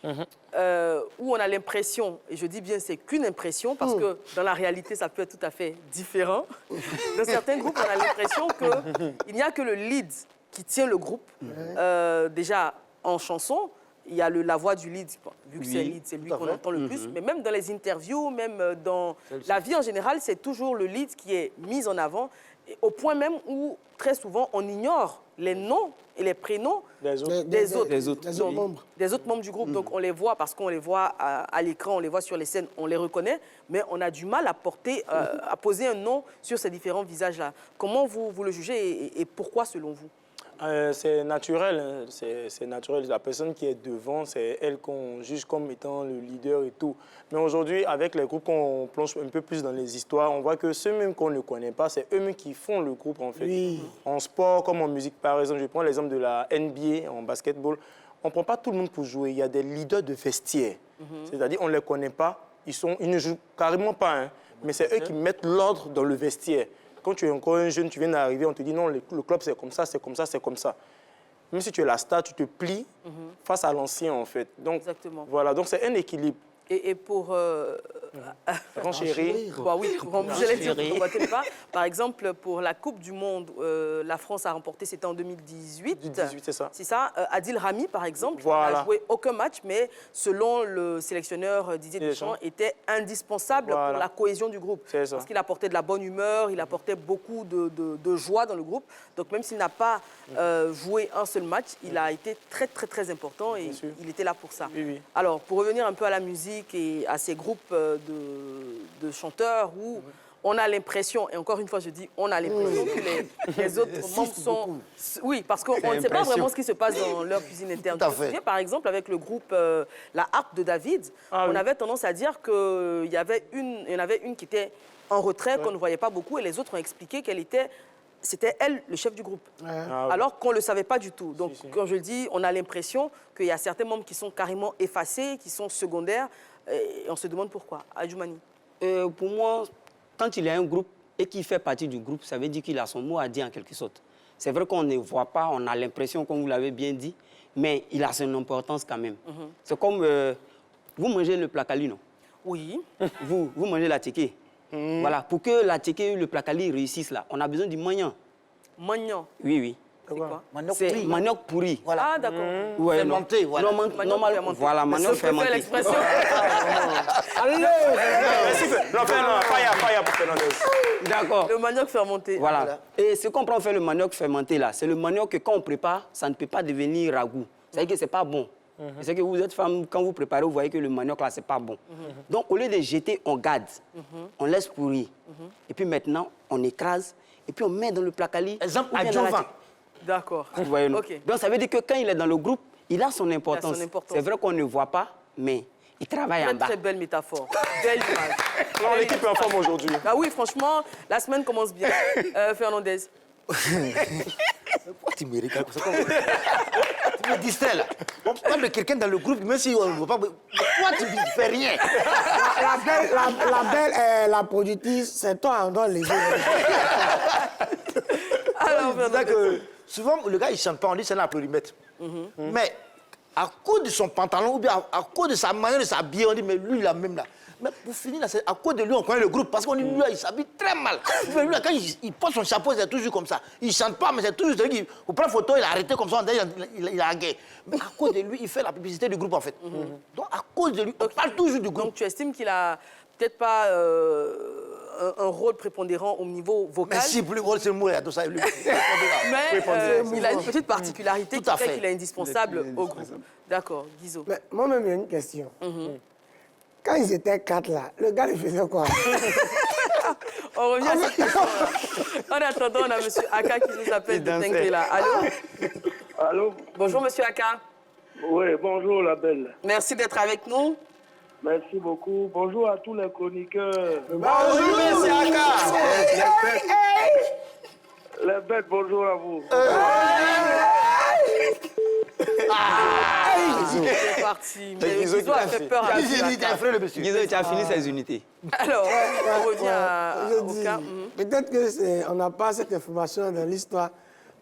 où on a l'impression, et je dis bien c'est qu'une impression, parce que dans la réalité, ça peut être tout à fait différent. Dans certains groupes, on a l'impression qu'il n'y a que le lead qui tient le groupe. Déjà, en chanson, il y a la voix du lead, vu que c'est un lead, c'est lui qu'on entend le plus. Mais même dans les interviews, même dans la vie en général, c'est toujours le lead qui est mis en avant, et au point même où, très souvent, on ignore les noms et les prénoms des autres membres du groupe. Donc on les voit parce qu'on les voit à l'écran, on les voit sur les scènes, on les reconnaît, mais on a du mal à poser un nom sur ces différents visages-là. Comment vous le jugez et pourquoi selon vous? C'est naturel, hein. C'est naturel. La personne qui est devant, c'est elle qu'on juge comme étant le leader et tout. Mais aujourd'hui, avec les groupes, on plonge un peu plus dans les histoires. On voit que ceux même qu'on ne connaît pas, c'est eux-mêmes qui font le groupe, en fait. Oui. En sport, comme en musique, par exemple, je prends l'exemple de la NBA, en basketball. On ne prend pas tout le monde pour jouer. Il y a des leaders de vestiaire. C'est-à-dire, on ne les connaît pas. Ils ne jouent carrément pas, hein. Mais c'est eux qui mettent l'ordre dans le vestiaire. Quand tu es encore un jeune, tu viens d'arriver, on te dit non, le club c'est comme ça, c'est comme ça, c'est comme ça. Même si tu es la star, tu te plies face à l'ancien en fait. Donc, voilà, donc c'est un équilibre. Et pour... Renchérir. Bah oui, je l'ai dit, on ne pas. Par exemple, pour la Coupe du Monde, la France a remporté, c'était en 2018. 2018, c'est ça. C'est ça. Adil Rami, par exemple, n'a joué aucun match, mais selon le sélectionneur Didier Deschamps, était indispensable pour la cohésion du groupe. Parce qu'il apportait de la bonne humeur, il apportait beaucoup de joie dans le groupe. Donc même s'il n'a pas joué un seul match, il a été très, très, très important et il était là pour ça. Oui. Alors, pour revenir un peu à la musique et à ces groupes de chanteurs où on a l'impression, et encore une fois je dis on a l'impression que les autres membres sont... Oui, parce qu'on ne sait pas vraiment ce qui se passe dans leur cuisine interne. Par exemple, avec le groupe La Harpe de David, on avait tendance à dire qu'il y en avait une qui était en retrait, qu'on ne voyait pas beaucoup, et les autres ont expliqué qu'elle était... C'était elle, le chef du groupe, alors qu'on ne le savait pas du tout. Donc, quand je le dis, on a l'impression qu'il y a certains membres qui sont carrément effacés, qui sont secondaires, et on se demande pourquoi. Adjoumani. Pour moi, quand il y a un groupe et qu'il fait partie du groupe, ça veut dire qu'il a son mot à dire en quelque sorte. C'est vrai qu'on ne voit pas, on a l'impression, comme vous l'avez bien dit, mais il a son importance quand même. C'est comme, vous mangez le placali, non? Oui. Vous mangez la teke. Voilà, pour que la teke et le placali réussissent là, on a besoin du manioc. Manioc? Oui, oui. C'est quoi? C'est manioc pourri. Voilà. Ah, d'accord. Ouais, fermenté, voilà. Normalement, voilà, manioc fermenté. l'expression. D'accord. Le manioc fermenté. Voilà. Et ce qu'on prend faire le manioc fermenté là, c'est le manioc que quand on prépare, ça ne peut pas devenir ragoût. C'est-à-dire que c'est pas bon. C'est que vous êtes femme, quand vous préparez, vous voyez que le manioc là, c'est pas bon. Donc au lieu de jeter, on garde, on laisse pourrir. Et puis maintenant, on écrase, et puis on met dans le placali. Exemple, adjuvant. D'accord. Donc ça veut dire que quand il est dans le groupe, il a son importance. C'est vrai qu'on ne voit pas, mais il travaille en bas. Très belle métaphore. Belle image. Non, l'équipe est en forme aujourd'hui. Ah oui, franchement, la semaine commence bien. Fernandez. Pourquoi tu me regardes comme ça? Tu me distrais là. On parle de quelqu'un dans le groupe, même si on ne voit pas. Pourquoi tu ne fais rien? La belle, la productrice, c'est toi, on doit les aider. Alors, que souvent, le gars, il ne chante pas, on dit c'est un applaudimètre. Mais à cause de son pantalon ou bien à cause de sa manière de s'habiller, on dit, mais lui, il a même là. Mais pour finir, là, à cause de lui, on connaît le groupe. Parce qu'on dit, lui, il s'habille très mal. Mais lui, là, quand il porte son chapeau, c'est toujours comme ça. Il ne chante pas, mais c'est toujours... Vous prenez photo, il a arrêté comme ça, il a gué. Mais à cause de lui, il fait la publicité du groupe, en fait. Donc, à cause de lui, on parle toujours du groupe. Donc, tu estimes qu'il a peut-être pas un rôle prépondérant au niveau vocal. Mais si, plus rôle, c'est le mot, il y a tout ça. Mais il a une petite particularité qui fait qu'il est indispensable au groupe. D'accord, Guizot. Mais moi-même, il y a une question. Quand ils étaient 4 là, le gars, il faisait quoi? On revient à cette question. En attendant, on a M. Aka qui nous appelle de Tengrela. Allô? Allô? Bonjour, M. Aka. Oui, bonjour, la belle. Merci d'être avec nous. Merci beaucoup. Bonjour à tous les chroniqueurs. Bonjour, M. Aka. Les bêtes, bonjour à vous. C'est parti. Mais Guizot a fait peur à Guizot, tu as fini ses unités. Alors, on revient au cas. Peut-être qu'on n'a pas cette information dans l'histoire,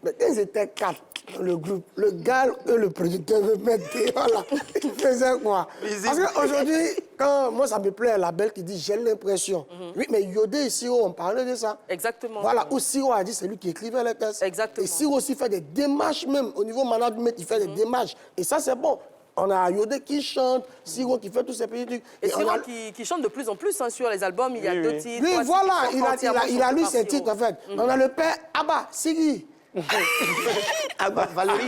Mais quand ils étaient 4 dans le groupe, le gars et le producteur me mettaient, voilà, ils faisaient quoi? Parce qu'aujourd'hui, quand moi ça me plaît, la belle qui dit j'ai l'impression. Oui, mais Yodé et Siro, on parlait de ça. Exactement. Voilà, où Siro a dit c'est lui qui écrivait les textes. Exactement. Et Siro aussi fait des démarches même, au niveau management, il fait des démarches. Et ça, c'est bon. On a Yodé qui chante, Siro qui fait tous ces petits trucs. Et on Siro a... qui chante de plus en plus hein, sur les albums. Il y a Oui, 2 oui. titres. Oui, 3 voilà, titres qui sont entièrement il a lu chantés ses par titres, en Siro. fait. On a le père Abba, Sigui. Abba, Valérie.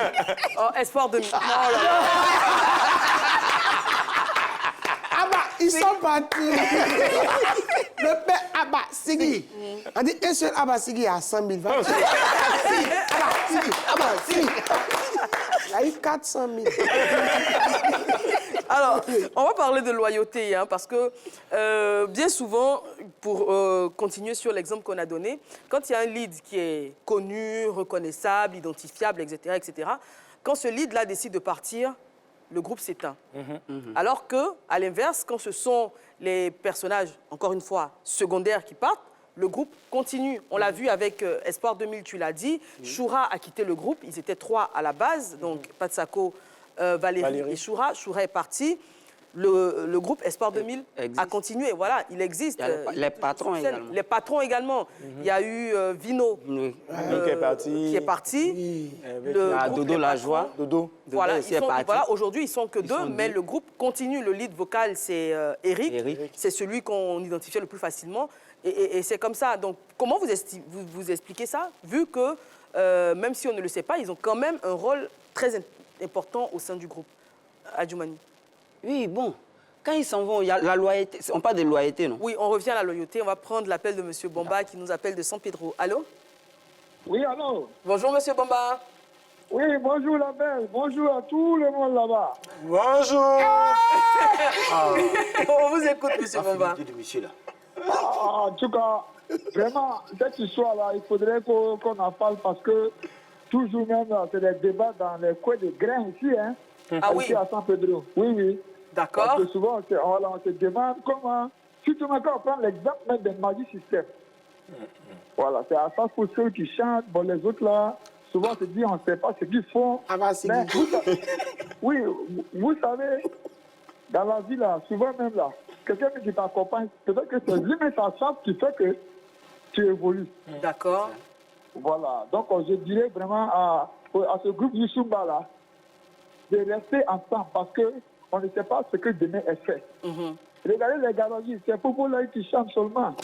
Oh, Espoir de... Oh là là. Abba, ils sont partis. Le père Abba, Sigui. On dit un seul Abba, Sigui à 100 000. Abba, Sigui, Abba, Sigui. Il a eu 400 000. Alors, on va parler de loyauté, hein, parce que bien souvent, pour continuer sur l'exemple qu'on a donné, quand il y a un lead qui est connu, reconnaissable, identifiable, etc., quand ce lead-là décide de partir, le groupe s'éteint. Alors qu'à l'inverse, quand ce sont les personnages, encore une fois, secondaires qui partent, le groupe continue. On l'a vu avec Espoir 2000, tu l'as dit. Choura a quitté le groupe. Ils étaient 3 à la base, donc Patsako, Valérie et Choura. Choura est parti. Le groupe Espoir 2000 a continué. Voilà, il existe. Il y a les patrons également. Les patrons également. Il y a eu Vino qui est parti. Le groupe Dodo Les La Patrons. Joie. Dodo. Voilà, aussi est parti. voilà, aujourd'hui, ils sont que 2, sont mais deux. le groupe continue. Le lead vocal, c'est Eric. C'est celui qu'on identifiait le plus facilement. Et c'est comme ça. Donc, comment vous expliquez ça, vu que, même si on ne le sait pas, ils ont quand même un rôle très important au sein du groupe. Adjoumani. Oui, bon. Quand ils s'en vont, il y a la loyauté. On parle de loyauté, non? Oui, on revient à la loyauté. On va prendre l'appel de M. Bomba qui nous appelle de San Pedro. Allô? Oui, allô? Bonjour, M. Bomba. Oui, bonjour la belle, bonjour à tout le monde là-bas. Bonjour. On vous écoute, M. Bomba. En tout cas, vraiment, cette histoire-là, il faudrait qu'on en parle parce que toujours même, c'est des débats dans les coins de grains ici, hein. Ah oui? Ici à San Pedro. Oui, oui. D'accord. Parce que souvent, on se demande comment, surtout quand on prend l'exemple même des Magic System. Voilà, c'est à ça pour ceux qui chantent, bon, les autres là, souvent on se dit, on ne sait pas ce qu'ils font. Mais oui, vous savez, dans la vie là, souvent même là, quelqu'un qui t'accompagne, peut-être que c'est lui, mais sa chance qui fait que tu évolues. D'accord. Voilà, donc je dirais vraiment à ce groupe du Sumba là, de rester ensemble parce qu'on ne sait pas ce que demain est fait. Regardez les garagistes, c'est pour là qui chantent seulement.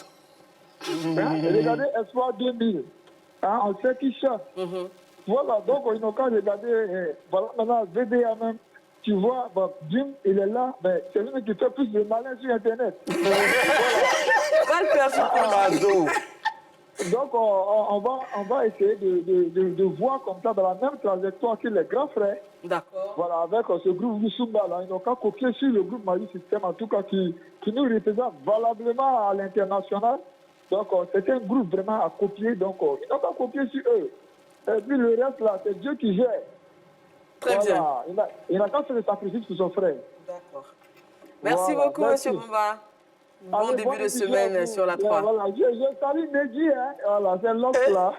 Hein? Regardez Espoir 2000, hein? On sait qui chante. Voilà, donc on n'a qu'à regarder, voilà, maintenant VDA même, tu vois, bon, Jim, il est là, mais c'est lui qui fait plus de malin sur Internet. Donc on va essayer de voir comme ça dans la même trajectoire que les grands frères. D'accord. Voilà, avec ce groupe Musumba là, ils n'ont qu'à copier sur le groupe Magic System, en tout cas qui nous représente valablement à l'international. Donc c'est un groupe vraiment à copier, donc ils n'ont qu'à copier sur eux. Et puis le reste là, c'est Dieu qui gère. Très voilà. Il n'a qu'à faire le sacrifice pour son frère. D'accord. Merci Voilà, beaucoup, merci. M. Bomba. Bon Allez, début bonne de émission semaine à vous. sur la 3. Voilà, je salue Mehdi, hein. Voilà, c'est l'autre là.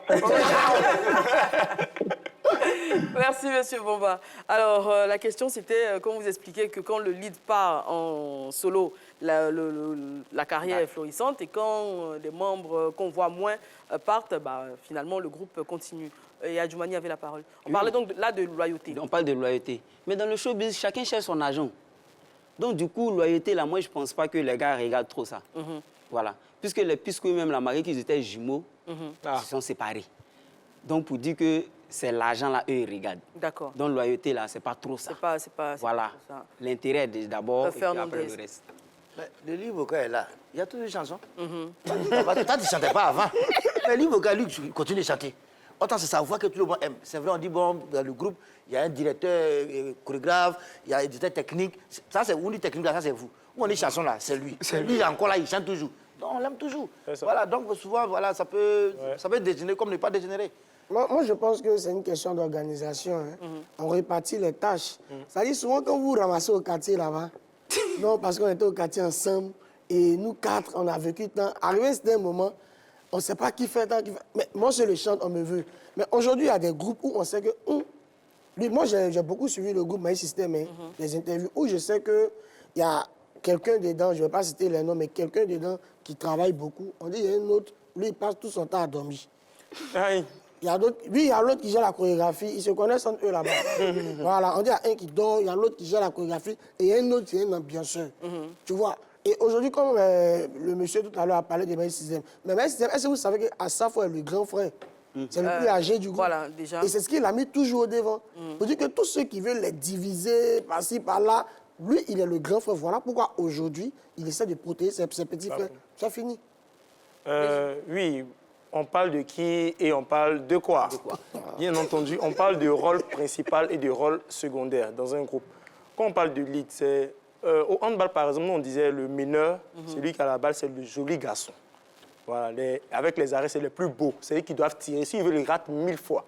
Merci, M. Bomba. Alors, la question, c'était, comme vous expliquez, que quand le lead part en solo, la carrière est florissante, et quand des membres qu'on voit moins partent, bah, finalement, le groupe continue. Et Adjoumani avait la parole. On parlait donc là de loyauté. On parle de loyauté. Mais dans le showbiz, chacun cherche son agent. Donc, du coup, loyauté, là, moi, je ne pense pas que les gars regardent trop ça. Voilà. Puisque même la mariée, qu'ils étaient jumeaux, ils se sont séparés. Donc, pour dire que c'est l'argent, là, eux, ils regardent. D'accord. Donc, loyauté, là, c'est pas trop ça. C'est pas voilà. L'intérêt d'abord, et puis après le reste. Mais le livre vocal est là. Il y a toutes les chansons. Toi, tu ne chantais pas avant. Mais le livre vocal, lui, continue de chanter. Autant c'est sa voix que tout le monde aime. C'est vrai, on dit, bon, dans le groupe, il y a un directeur chorégraphe, il y a un directeur technique. Ça, c'est on dit technique, là, ça, c'est vous. Ou on dit chanson, là, c'est lui. Lui, encore là, il chante toujours. Donc, on l'aime toujours. Voilà, donc souvent, voilà, ça peut dégénérer comme ne pas dégénérer. Moi, je pense que c'est une question d'organisation. Hein. On répartit les tâches. Ça dit souvent quand vous ramassez au quartier là-bas, non, parce qu'on était au quartier ensemble, et nous 4, on a vécu tant. Arrivé, c'était un moment, On ne sait pas qui fait tant, qui fait... Mais moi, je le chante, on me veut. Mais aujourd'hui, il y a des groupes où on sait que... Lui, moi, j'ai beaucoup suivi le groupe My System, les interviews, où je sais qu'il y a quelqu'un dedans, je ne vais pas citer les noms, mais quelqu'un dedans qui travaille beaucoup. On dit, il y a un autre, lui, il passe tout son temps à dormir. Il y a d'autres, lui, il y a l'autre qui gère la chorégraphie, ils se connaissent entre eux là-bas. Voilà, on dit, il y a un qui dort, il y a l'autre qui gère la chorégraphie, et il y a un autre qui est un ambianceur. Tu vois? Et aujourd'hui, comme le monsieur tout à l'heure a parlé de My System, mais My System, est-ce que vous savez qu'à sa fois, le grand frère, c'est le plus âgé du groupe. Voilà, déjà. Et c'est ce qu'il a mis toujours au devant. Pour dire que tous ceux qui veulent les diviser par-ci, par-là, lui, il est le grand frère. Voilà pourquoi aujourd'hui, il essaie de protéger ses petits frères. Ça finit. Oui, on parle de qui et on parle de quoi. Bien entendu, on parle de rôle principal et de rôle secondaire dans un groupe. Quand on parle de lead, c'est... au handball, par exemple, nous, on disait le meneur, celui qui a la balle, c'est le joli garçon. Voilà, avec les arrêts, c'est les plus beaux. C'est eux qui doivent tirer. S'ils veulent, ils ratent 1000 fois.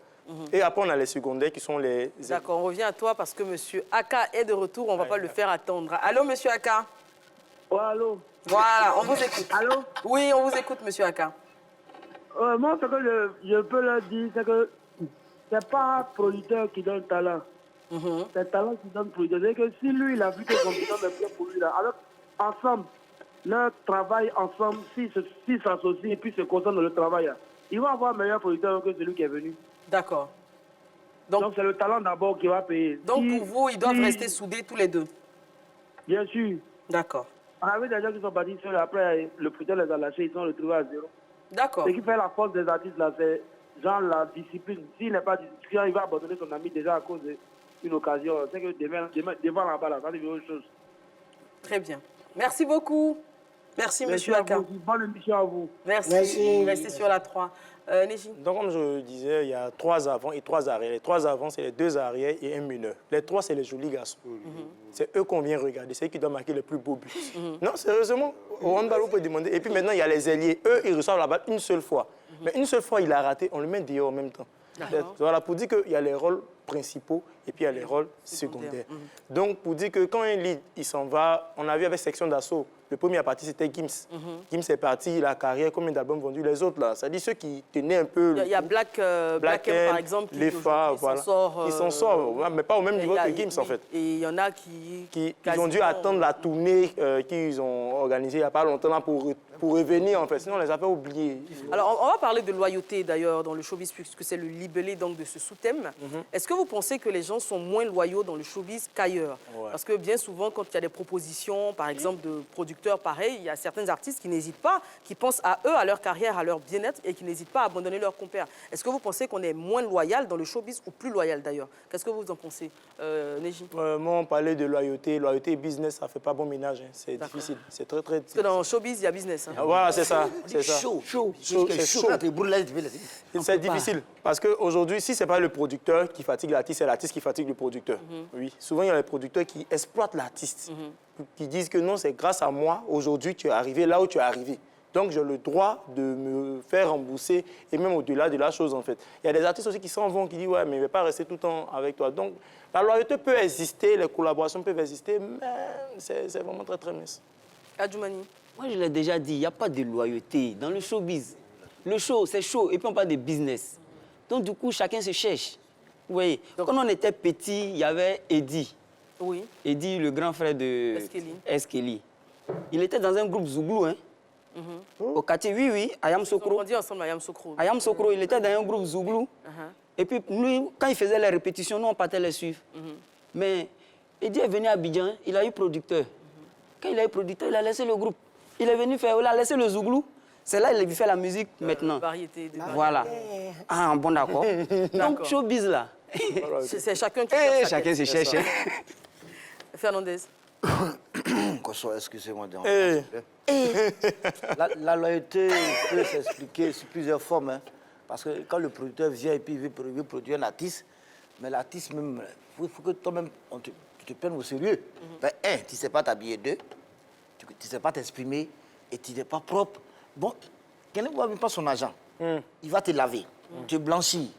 Et après, on a les secondaires qui sont les... D'accord, on revient à toi parce que M. Aka est de retour. On ne va pas le faire attendre. Allô, M. Aka? Oh, allô? Voilà, on vous écoute. Allô? Oui, on vous écoute, M. Aka. Moi, ce que je peux leur dire, c'est que ce n'est pas un producteur qui donne talent. C'est le talent qui donne producteur. C'est que si lui, il a vu que son bidon est bien pour lui, là, alors, ensemble, leur travail ensemble, s'ils s'associent et puis se concentrent dans le travail, ils vont avoir un meilleur producteur que celui qui est venu. D'accord. Donc c'est le talent d'abord qui va payer. Donc pour vous, ils doivent rester soudés tous les deux? Bien sûr. D'accord. On avait des gens qui sont partis seuls, après le producteur les a lâchés, ils sont retrouvés à zéro. D'accord. Ce qui fait la force des artistes là, c'est genre la discipline. S'il n'est pas discipliné, il va abandonner son ami déjà à cause d'une occasion. C'est que devant la balle, ça devient autre chose. Très bien. Merci beaucoup. Merci, M. Aka. Bonne émission à vous. Merci. Restez sur la 3. Neji. Donc, comme je disais, il y a 3 avant et 3 arrière. Les 3 avant, c'est les 2 arrières et un meneur. Les 3, c'est les jolis garçons. C'est eux qu'on vient regarder. C'est eux qui doivent marquer les plus beaux buts. Non, sérieusement, au handball, vous pouvez demander. Et puis maintenant, il y a les ailiers. Eux, ils reçoivent la balle une seule fois. Mais une seule fois, il a raté, on le met dehors en même temps. Voilà, pour dire qu'il y a les rôles principaux et puis il y a les rôles secondaires. Donc, pour dire que quand un lead, il s'en va, on a vu avec Section d'Assaut, le premier à partir, c'était Gims. Gims est parti, la carrière, combien d'albums vendus, les autres, là. C'est-à-dire ceux qui tenaient un peu... Il y a Black M, par exemple, les Phares, voilà. Ils s'en sortent, mais pas au même niveau que Gims, en fait. Et il y en a qui ont dû attendre la tournée qu'ils ont organisée il n'y a pas longtemps là, pour revenir, en fait. Sinon, on les a pas oubliés. Alors, on va parler de loyauté, d'ailleurs, dans le showbiz, puisque c'est le libellé donc, de ce sous-thème. Est-ce que vous pensez que les gens sont moins loyaux dans le showbiz qu'ailleurs? Parce que bien souvent, quand il y a des propositions, par exemple, de producteurs pareils, il y a certains artistes qui n'hésitent pas, qui pensent à eux, à leur carrière, à leur bien-être, et qui n'hésitent pas à abandonner leurs compères. Est-ce que vous pensez qu'on est moins loyal dans le showbiz, ou plus loyal, d'ailleurs? Qu'est-ce que vous en pensez, Neji? Moi, on parlait de loyauté. Loyauté et business, ça ne fait pas bon ménage. Hein. C'est difficile. C'est très, très difficile. Parce que dans le showbiz, il y a business. Hein. Voilà, c'est ça. C'est chaud. C'est difficile. Parce qu'aujourd'hui, si ce n'est pas le producteur qui fatigue l'artiste, c'est l'artiste qui fatigue le producteur. Oui. Souvent, il y a les producteurs qui exploitent l'artiste, qui disent que non, c'est grâce à moi, aujourd'hui, tu es arrivé là où tu es arrivé. Donc, j'ai le droit de me faire rembourser, et même au-delà de la chose, en fait. Il y a des artistes aussi qui s'en vont, qui disent, ouais, mais je ne vais pas rester tout le temps avec toi. Donc, la loyauté peut exister, les collaborations peuvent exister, mais c'est vraiment très, très mince. Adjoumani. Moi, je l'ai déjà dit, il n'y a pas de loyauté dans le showbiz. Le show, c'est chaud, et puis on parle de business. Donc, du coup, chacun se cherche. Vous voyez, quand on était petit, il y avait Eddie. Oui. Eddie, le grand frère de Eskeli. Il était dans un groupe Zouglou, hein. Au quartier, oui, Ayam Sokro. On dit ensemble Ayam Sokro. Ayam Sokro, il était dans un groupe Zouglou. Et puis, lui, quand il faisait les répétitions, nous, on partait les suivre. Mais Eddie est venu à Abidjan, il a eu producteur. Quand il a eu producteur, il a laissé le groupe. Il est venu faire, il a laissé le Zouglou. C'est là qu'il fait la musique maintenant. Variété de voilà. Ah, bon, d'accord. Donc, showbiz, là. C'est chacun qui cherche. Chacun se cherche. Fernandez. Excusez-moi. La loyauté peut s'expliquer sous plusieurs formes. Hein, parce que quand le producteur vient et puis il veut produire un artiste, mais l'artiste même, il faut que toi-même, tu te prennes au sérieux. Ben, tu ne sais pas t'habiller, 2, tu ne sais pas t'exprimer et tu n'es pas propre. Bon, quelqu'un ne va même pas son agent. Il va te laver, te blanchir.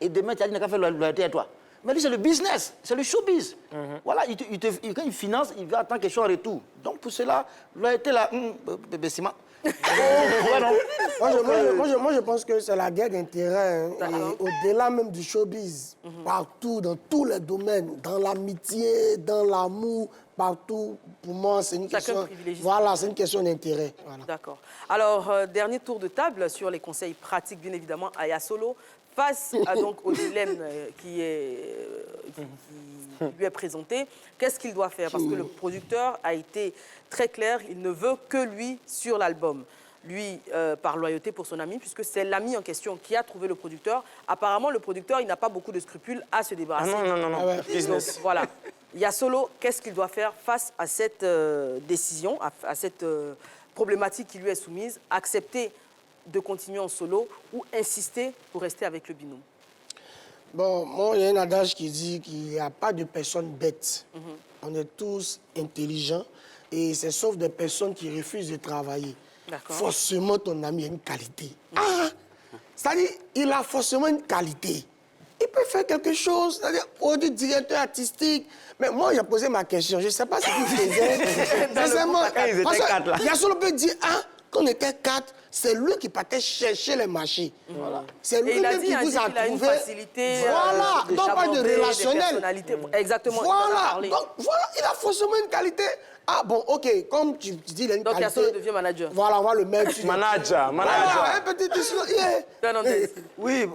Et demain, tu as dit qu'il n'a qu'à faire la loyauté à toi. Mais lui, c'est le business, c'est le showbiz. Voilà, quand il finance, il va attendre quelque chose en retour. Donc, pour cela, loyauté, là, Ouais, non. Moi, je pense que c'est la guerre d'intérêt. Hein, et au-delà même du showbiz, partout, dans tous les domaines, dans l'amitié, dans l'amour, partout, pour moi, c'est une question. Voilà, c'est une question d'intérêt. Voilà. D'accord. Alors, dernier tour de table sur les conseils pratiques, bien évidemment, à Yasolo, face donc, au dilemme qui lui est présenté. Qu'est-ce qu'il doit faire? Parce que le producteur a été très clair, il ne veut que lui sur l'album. Lui, par loyauté pour son ami, puisque c'est l'ami en question qui a trouvé le producteur. Apparemment, le producteur, il n'a pas beaucoup de scrupules à se débarrasser. Ah non. Business. Donc, voilà. Yasolo, qu'est-ce qu'il doit faire face à cette décision, à cette problématique qui lui est soumise? Accepter de continuer en solo ou insister pour rester avec le binôme? Bon, moi, il y a un adage qui dit qu'il n'y a pas de personnes bêtes. On est tous intelligents et c'est sauf des personnes qui refusent de travailler. Forcément, ton ami a une qualité. C'est-à-dire, il a forcément une qualité. Il peut faire quelque chose, c'est-à-dire, au directeur artistique. Mais moi, j'ai posé ma question. Je ne sais pas ce qu'il faisait. Sincèrement, Yasolo peut dire, qu'on était 4, c'est lui qui partait chercher les marchés. Voilà. C'est lui même qui vous a trouvé. Une facilité. Voilà, donc pas de relationnel. Exactement. Voilà, donc voilà, il a forcément une qualité. Ah bon, ok, comme tu dis, il a une donc, qualité. Donc Yasolo devient manager. Voilà, on va le mettre. Manager. Voilà, un petit Oui,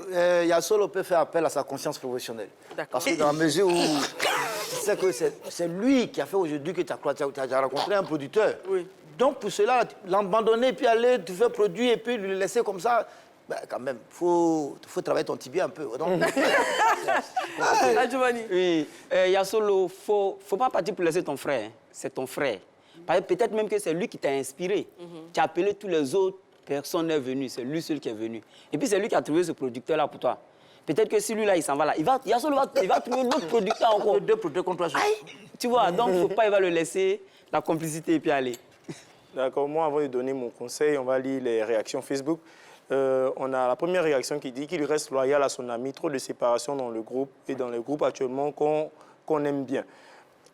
Yasolo peut faire appel à sa conscience professionnelle. Parce que dans la mesure où tu sais que c'est lui qui a fait aujourd'hui que tu as rencontré un producteur. Oui. Donc pour cela, l'abandonner, puis aller te faire produire et puis le laisser comme ça, ben, quand même, faut travailler ton tibia un peu. Oui, Yasolo, faut pas partir pour laisser ton frère. C'est ton frère. Peut-être même que c'est lui qui t'a inspiré. Tu as appelé tous les autres, personne n'est venu. C'est lui seul qui est venu. Et puis c'est lui qui a trouvé ce producteur-là pour toi. Peut-être que si lui là, il s'en va là, Yasolo il va trouver l'autre producteur encore. Deux producteurs contre toi. Tu vois, donc il ne faut pas, il va le laisser, la complicité et puis aller. D'accord, moi avant de donner mon conseil, on va lire les réactions Facebook. On a la première réaction qui dit qu'il reste loyal à son ami, trop de séparation dans le groupe et dans le groupe actuellement qu'on aime bien.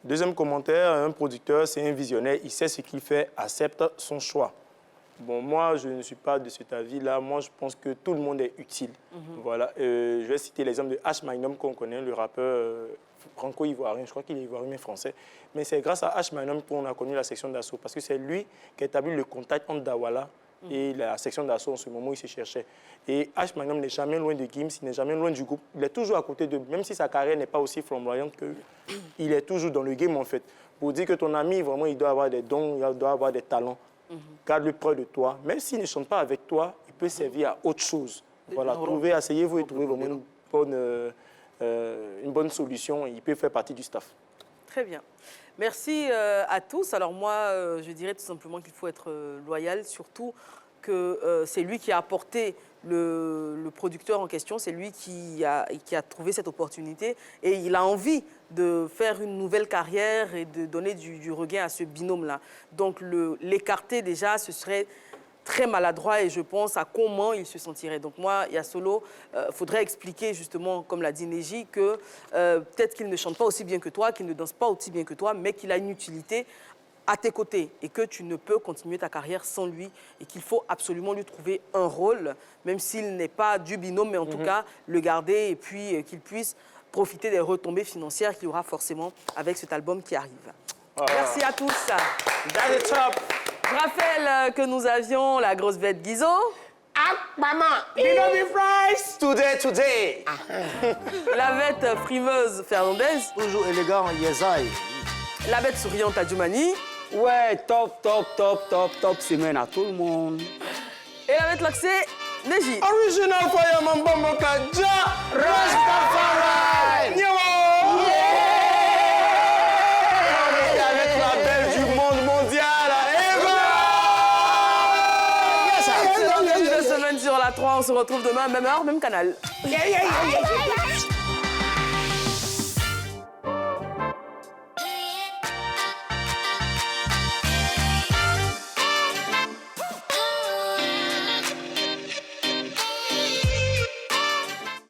Deuxième commentaire, un producteur, c'est un visionnaire, il sait ce qu'il fait, accepte son choix. Bon, moi, je ne suis pas de cet avis-là. Moi, je pense que tout le monde est utile. Voilà. Je vais citer l'exemple de H Magnum qu'on connaît, le rappeur franco-ivoirien. Je crois qu'il est ivoirien mais français. Mais c'est grâce à H Magnum qu'on a connu la section d'assaut. Parce que c'est lui qui a établi le contact entre Douala et la section d'assaut en ce moment où il se cherchait. Et H Magnum n'est jamais loin de Gims, il n'est jamais loin du groupe. Il est toujours à côté d'eux. Même si sa carrière n'est pas aussi flamboyante qu'il est toujours dans le game, en fait. Pour dire que ton ami, vraiment, il doit avoir des dons, il doit avoir des talents. Garde-le près de toi. Même s'il ne chante pas avec toi, il peut servir à autre chose. Voilà, asseyez-vous et trouvez vraiment une bonne solution. Il peut faire partie du staff. Très bien. Merci à tous. Alors moi, je dirais tout simplement qu'il faut être loyal, surtout que c'est lui qui a apporté le producteur en question, c'est lui qui a trouvé cette opportunité et il a envie de faire une nouvelle carrière et de donner du regain à ce binôme-là. Donc l'écarter déjà, ce serait très maladroit et je pense à comment il se sentirait. Donc moi, Yasolo, faudrait expliquer justement, comme l'a dit Neji, que peut-être qu'il ne chante pas aussi bien que toi, qu'il ne danse pas aussi bien que toi, mais qu'il a une utilité à tes côtés et que tu ne peux continuer ta carrière sans lui et qu'il faut absolument lui trouver un rôle, même s'il n'est pas du binôme, mais en tout cas le garder et puis qu'il puisse profiter des retombées financières qu'il y aura forcément avec cet album qui arrive. Merci à tous. Je rappelle que nous avions la grosse bête Guizo. Ah, maman, Binomi Fries. Today. La bête frimeuse Fernandez. Toujours élégant, Yezaï. La bête souriante Adjoumani. Ouais, top semaine à tout le monde. Et la bête laxée, Neji. Original Fireman Bombo Kaja Rastafari. Avec la belle du monde mondial, Eva. Une semaine sur la 3, on se retrouve demain, même heure, même canal.